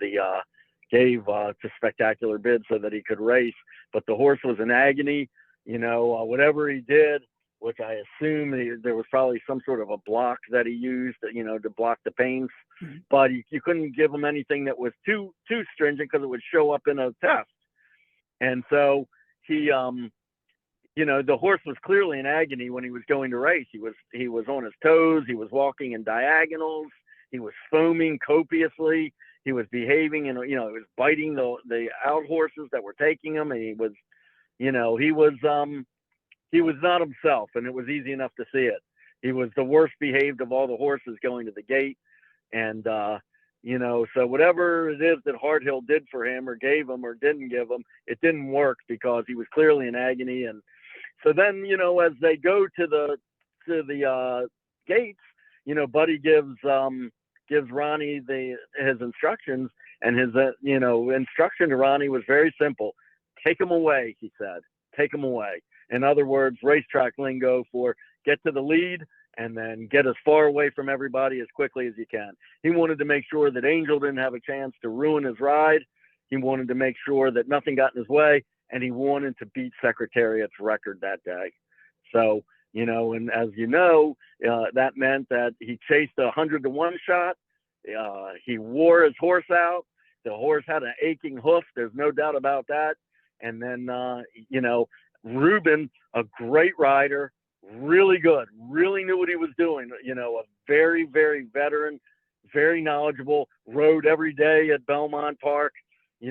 to Spectacular Bid so that he could race, but the horse was in agony. Whatever he did, which I assume there was probably some sort of a block that he used, to block the pains. Mm-hmm. But you couldn't give him anything that was too stringent because it would show up in a test. And so he, the horse was clearly in agony when he was going to race. He was on his toes. He was walking in diagonals. He was foaming copiously. He was behaving, and he was biting the out horses that were taking him, and he was not himself, and it was easy enough to see it. He was the worst behaved of all the horses going to the gate, and so whatever it is that Hardhill did for him, or gave him, or didn't give him, it didn't work because he was clearly in agony. And so then, as they go to the gates, Buddy gives Ronnie his instructions, and his instruction to Ronnie was very simple. Take him away, he said. Take him away. In other words, racetrack lingo for get to the lead and then get as far away from everybody as quickly as you can. He wanted to make sure that Angel didn't have a chance to ruin his ride. He wanted to make sure that nothing got in his way, and he wanted to beat Secretariat's record that day. So, and as that meant that he chased 100-to-1 shot. He wore his horse out. The horse had an aching hoof. There's no doubt about that. And then, Ruben, a great rider, really good, really knew what he was doing. A very, very veteran, very knowledgeable, rode every day at Belmont Park. He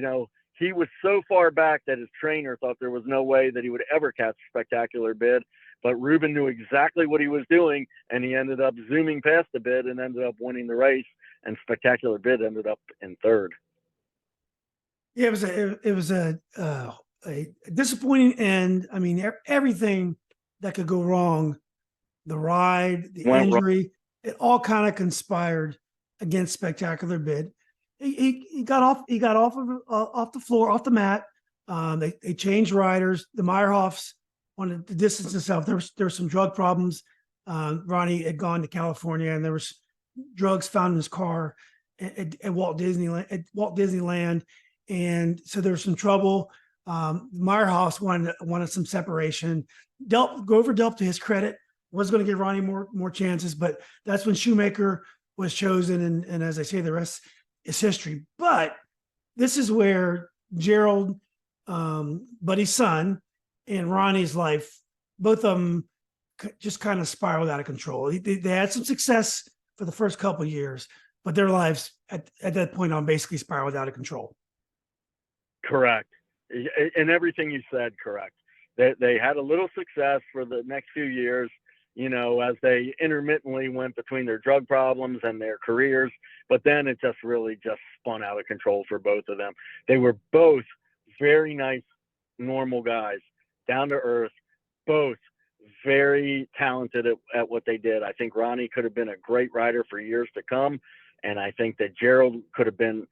was so far back that his trainer thought there was no way that he would ever catch Spectacular Bid. But Ruben knew exactly what he was doing, and he ended up zooming past the bid and ended up winning the race. And Spectacular Bid ended up in third. Yeah, it was a disappointing end. I mean, everything that could go wrong, the ride, the injury, it all kind of conspired against Spectacular Bid. He got off the floor, off the mat. They changed riders. The Meyerhoffs wanted to distance himself. There were some drug problems. Ronnie had gone to California, and there was drugs found in his car, at Walt Disneyland, and so there was some trouble. Meyerhoff wanted some separation. Grover Delp, to his credit, was going to give Ronnie more chances, but that's when Shoemaker was chosen, and as I say, the rest is history. But this is where Gerald, Buddy's son, and Ronnie's life, both of them just kind of spiraled out of control. They had some success for the first couple of years, but their lives at that point on basically spiraled out of control. Correct. And everything you said, correct. They had a little success for the next few years, as they intermittently went between their drug problems and their careers, but then it just really just spun out of control for both of them. They were both very nice, normal guys, down to earth, both very talented at what they did. I think Ronnie could have been a great rider for years to come. And I think that Gerald could have been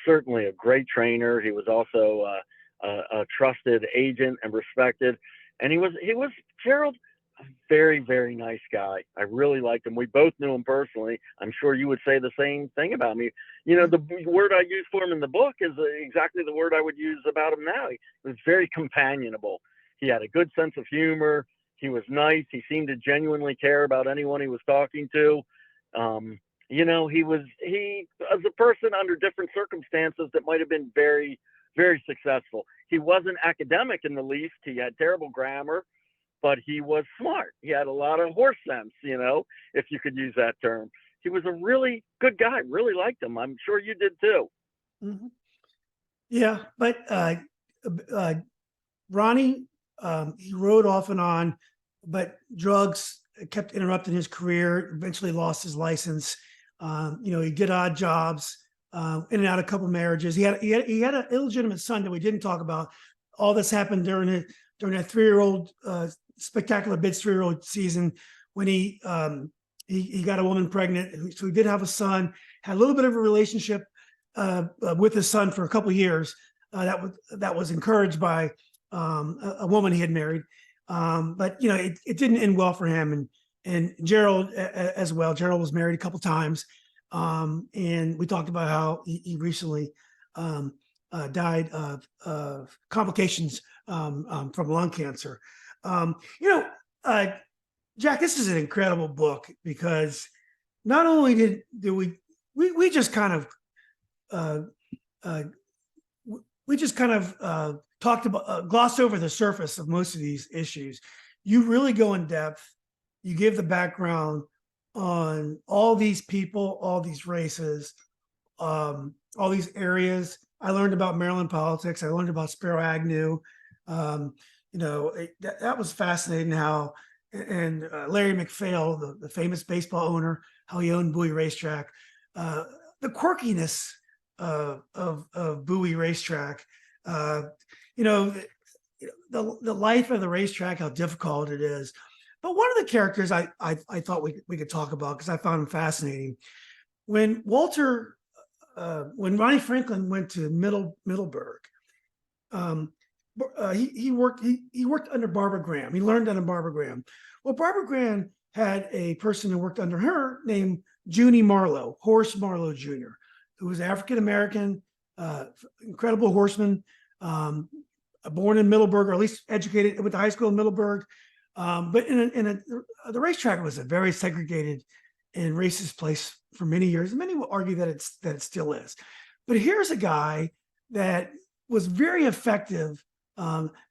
certainly a great trainer. He was also a trusted agent and respected. And he was Gerald, a very, very nice guy. I really liked him. We both knew him personally. I'm sure you would say the same thing about me. The word I use for him in the book is exactly the word I would use about him now. He was very companionable. He had a good sense of humor. He was nice. He seemed to genuinely care about anyone he was talking to. He was as a person under different circumstances that might have been very, very successful. He wasn't academic in the least. He had terrible grammar, but he was smart. He had a lot of horse sense, if you could use that term. He was a really good guy. Really liked him. I'm sure you did too. Mm-hmm. Yeah, but Ronnie, he rode off and on, but drugs kept interrupting his career. Eventually lost his license. He did odd jobs, in and out of a couple of marriages. He had an illegitimate son that we didn't talk about. All this happened during that 3-year-old Spectacular Bid's 3-year-old season when he got a woman pregnant. So he did have a son. Had a little bit of a relationship with his son for a couple of years. That was encouraged by a woman he had married. But it didn't end well for him. And Gerald as well. Gerald was married a couple times, and we talked about how he recently died of complications from lung cancer. Jack, this is an incredible book because not only did we just kind of talked about glossed over the surface of most of these issues. You really go in depth. You give the background on all these people, all these races, all these areas. I learned about Maryland politics. I learned about Sparrow Agnew. That was fascinating how, and Larry McPhail, the famous baseball owner, how he owned Bowie Racetrack, the quirkiness of Bowie Racetrack, the life of the racetrack, how difficult it is. But one of the characters I thought we could talk about because I found him fascinating. When Ronnie Franklin went to Middleburg, he worked under Barbara Graham. He learned under Barbara Graham. Well, Barbara Graham had a person who worked under her named Junie Marlowe, Horace Marlowe Jr., who was African American, incredible horseman, born in Middleburg, or at least educated, went to high school in Middleburg. But the racetrack was a very segregated and racist place for many years. Many will argue that it still is. But here's a guy that was very effective,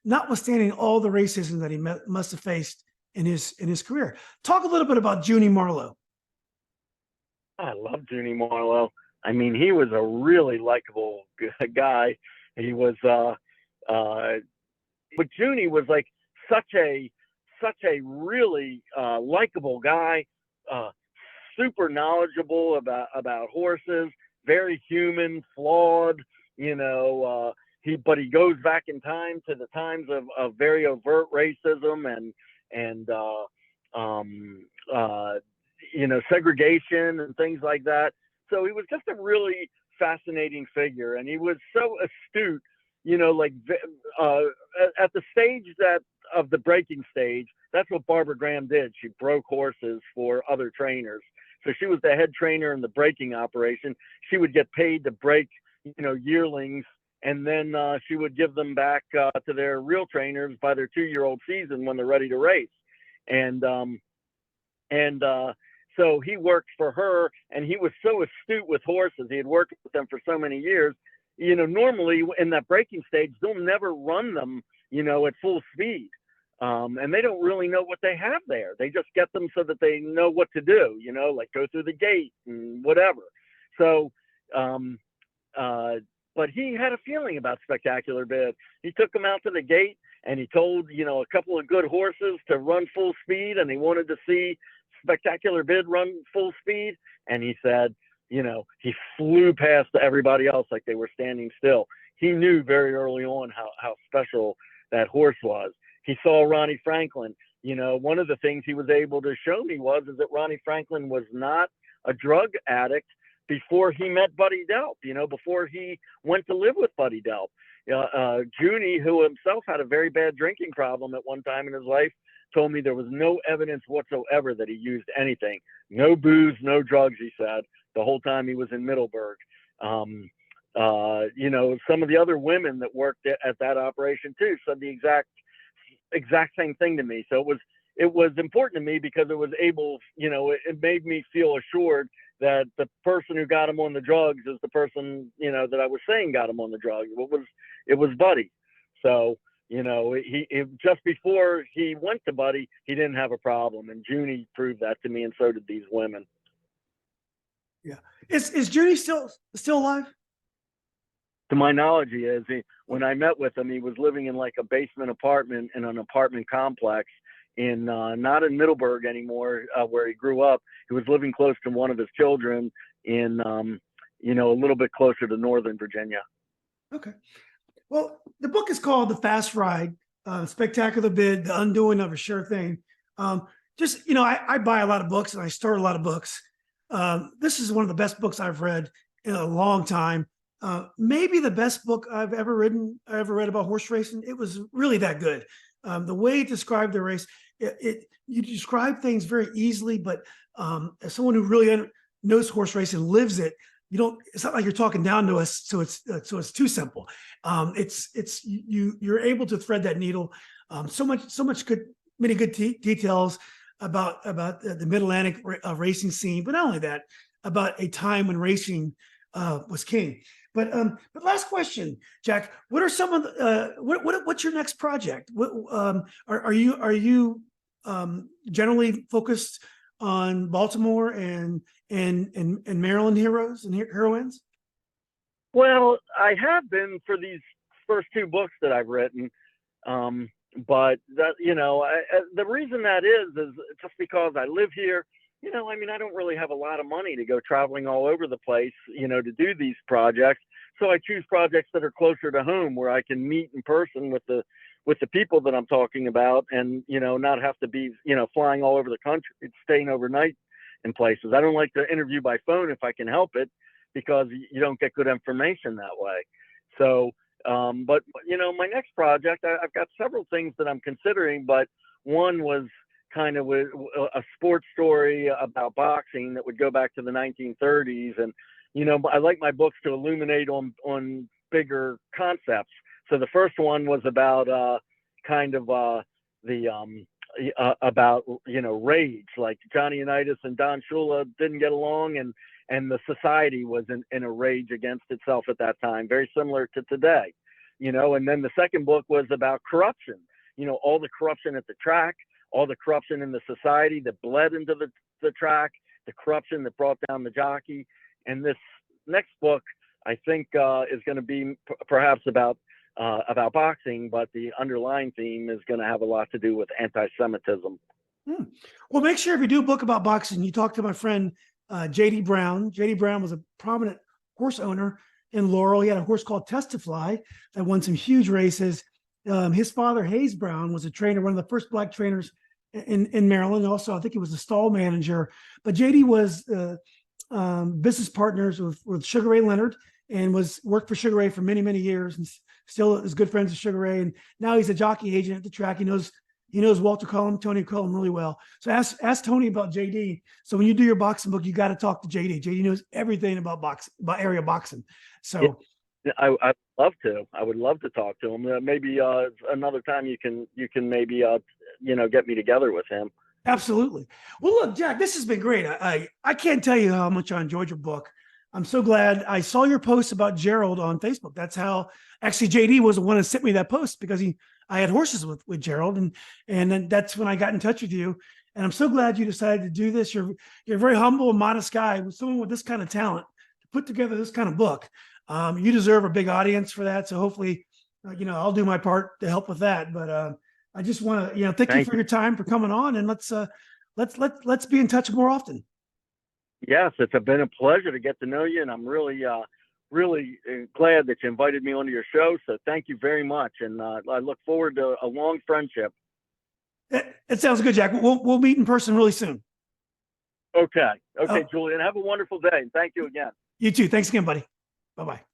notwithstanding all the racism that he must have faced in his career. Talk a little bit about Junie Marlowe. I love Junie Marlowe. I mean, he was a really likable guy. He was, but Junie was like such a really likable guy, super knowledgeable about horses, very human, flawed, but he goes back in time to the times of very overt racism and segregation and things like that. So he was just a really fascinating figure, and he was so astute, at the stage of the breaking stage, that's what Barbara Graham did. She broke horses for other trainers. So she was the head trainer in the breaking operation. She would get paid to break, yearlings, and then she would give them back to their real trainers by their 2-year-old season when they're ready to race. And so he worked for her, and he was so astute with horses. He had worked with them for so many years. Normally in that breaking stage, they'll never run them, at full speed. And they don't really know what they have there. They just get them so that they know what to do, like go through the gate and whatever. So, but he had a feeling about Spectacular Bid. He took them out to the gate, and he told, a couple of good horses to run full speed, and he wanted to see Spectacular Bid run full speed. And he said, he flew past everybody else like they were standing still. He knew very early on how special that horse was. He saw Ronnie Franklin. One of the things he was able to show me is that Ronnie Franklin was not a drug addict before he met Buddy Delp, before he went to live with Buddy Delp. Junie, who himself had a very bad drinking problem at one time in his life, told me there was no evidence whatsoever that he used anything. No booze, no drugs, he said, the whole time he was in Middleburg. Some of the other women that worked at that operation too said the exact same thing to me. So it was important to me because it was able, it made me feel assured that the person who got him on the drugs is the person, that I was saying got him on the drugs. It was Buddy. So, he just before he went to Buddy, he didn't have a problem. And Junie proved that to me, and so did these women. Yeah. Is Junie still alive? To my knowledge, he is. When I met with him, he was living in like a basement apartment in an apartment complex in not in Middleburg anymore, where he grew up. He was living close to one of his children in, a little bit closer to Northern Virginia. Okay. Well, the book is called The Fast Ride, Spectacular Bid, The Undoing of a Sure Thing. I buy a lot of books and I store a lot of books. This is one of the best books I've read in a long time. Maybe the best book I've ever read about horse racing. It was really that good. The way it described the race, you describe things very easily, but as someone who really knows horse racing, lives it, it's not like you're talking down to us. So it's too simple. You're able to thread that needle. Many good details about the Mid-Atlantic racing scene, but not only that, about a time when racing was king. But last question, Jack. What are some of the what's your next project? Are you generally focused on Baltimore and Maryland heroes and heroines? Well, I have been for these first 2 books that I've written, but that the reason that is just because I live here. I don't really have a lot of money to go traveling all over the place, to do these projects. So I choose projects that are closer to home where I can meet in person with the people that I'm talking about and, not have to be, flying all over the country, staying overnight in places. I don't like to interview by phone if I can help it because you don't get good information that way. So, but, my next project, I've got several things that I'm considering, but one was kind of a sports story about boxing that would go back to the 1930s. And, I like my books to illuminate on bigger concepts. So the first one was about about rage, like Johnny Unitas and Don Shula didn't get along, and the society was in a rage against itself at that time, very similar to today. And then the second book was about corruption, all the corruption at the track, all the corruption in the society that bled into the track, the corruption that brought down the jockey. And this next book, I think, is going to be perhaps about boxing, but the underlying theme is going to have a lot to do with anti-Semitism. Well, make sure if you do a book about boxing, you talk to my friend J.D. Brown. J.D. Brown was a prominent horse owner in Laurel. He had a horse called Testifly that won some huge races. His father, Hayes Brown, was a trainer, one of the first Black trainers in Maryland. Also, I think he was a stall manager. But JD was business partners with Sugar Ray Leonard and worked for Sugar Ray for many, many years and still is good friends with Sugar Ray. And now he's a jockey agent at the track. He knows He knows Walter Cullum, Tony Cullum really well. So ask Tony about JD. So when you do your boxing book, you got to talk to JD. JD knows everything about boxing, about area boxing. So Yeah, I'd love to. I would love to talk to him. Maybe another time you can maybe get me together with him. absolutely. Well, look, Jack, this has been great. I can't tell you how much I enjoyed your book. I'm so glad I saw your post about Gerald on Facebook. That's how actually JD was the one that sent me that post because I had horses with Gerald, and then that's when I got in touch with you. And I'm so glad you decided to do this. You're a very humble and modest guy with someone with this kind of talent to put together this kind of book. You deserve a big audience for that. So hopefully, I'll do my part to help with that. But I just want to, thank you for your time for coming on, and let's be in touch more often. Yes, it's been a pleasure to get to know you, and I'm really glad that you invited me onto your show. So thank you very much, and I look forward to a long friendship. It sounds good, Jack. We'll meet in person really soon. Okay, Julian. Have a wonderful day, and thank you again. You too. Thanks again, buddy. Bye-bye.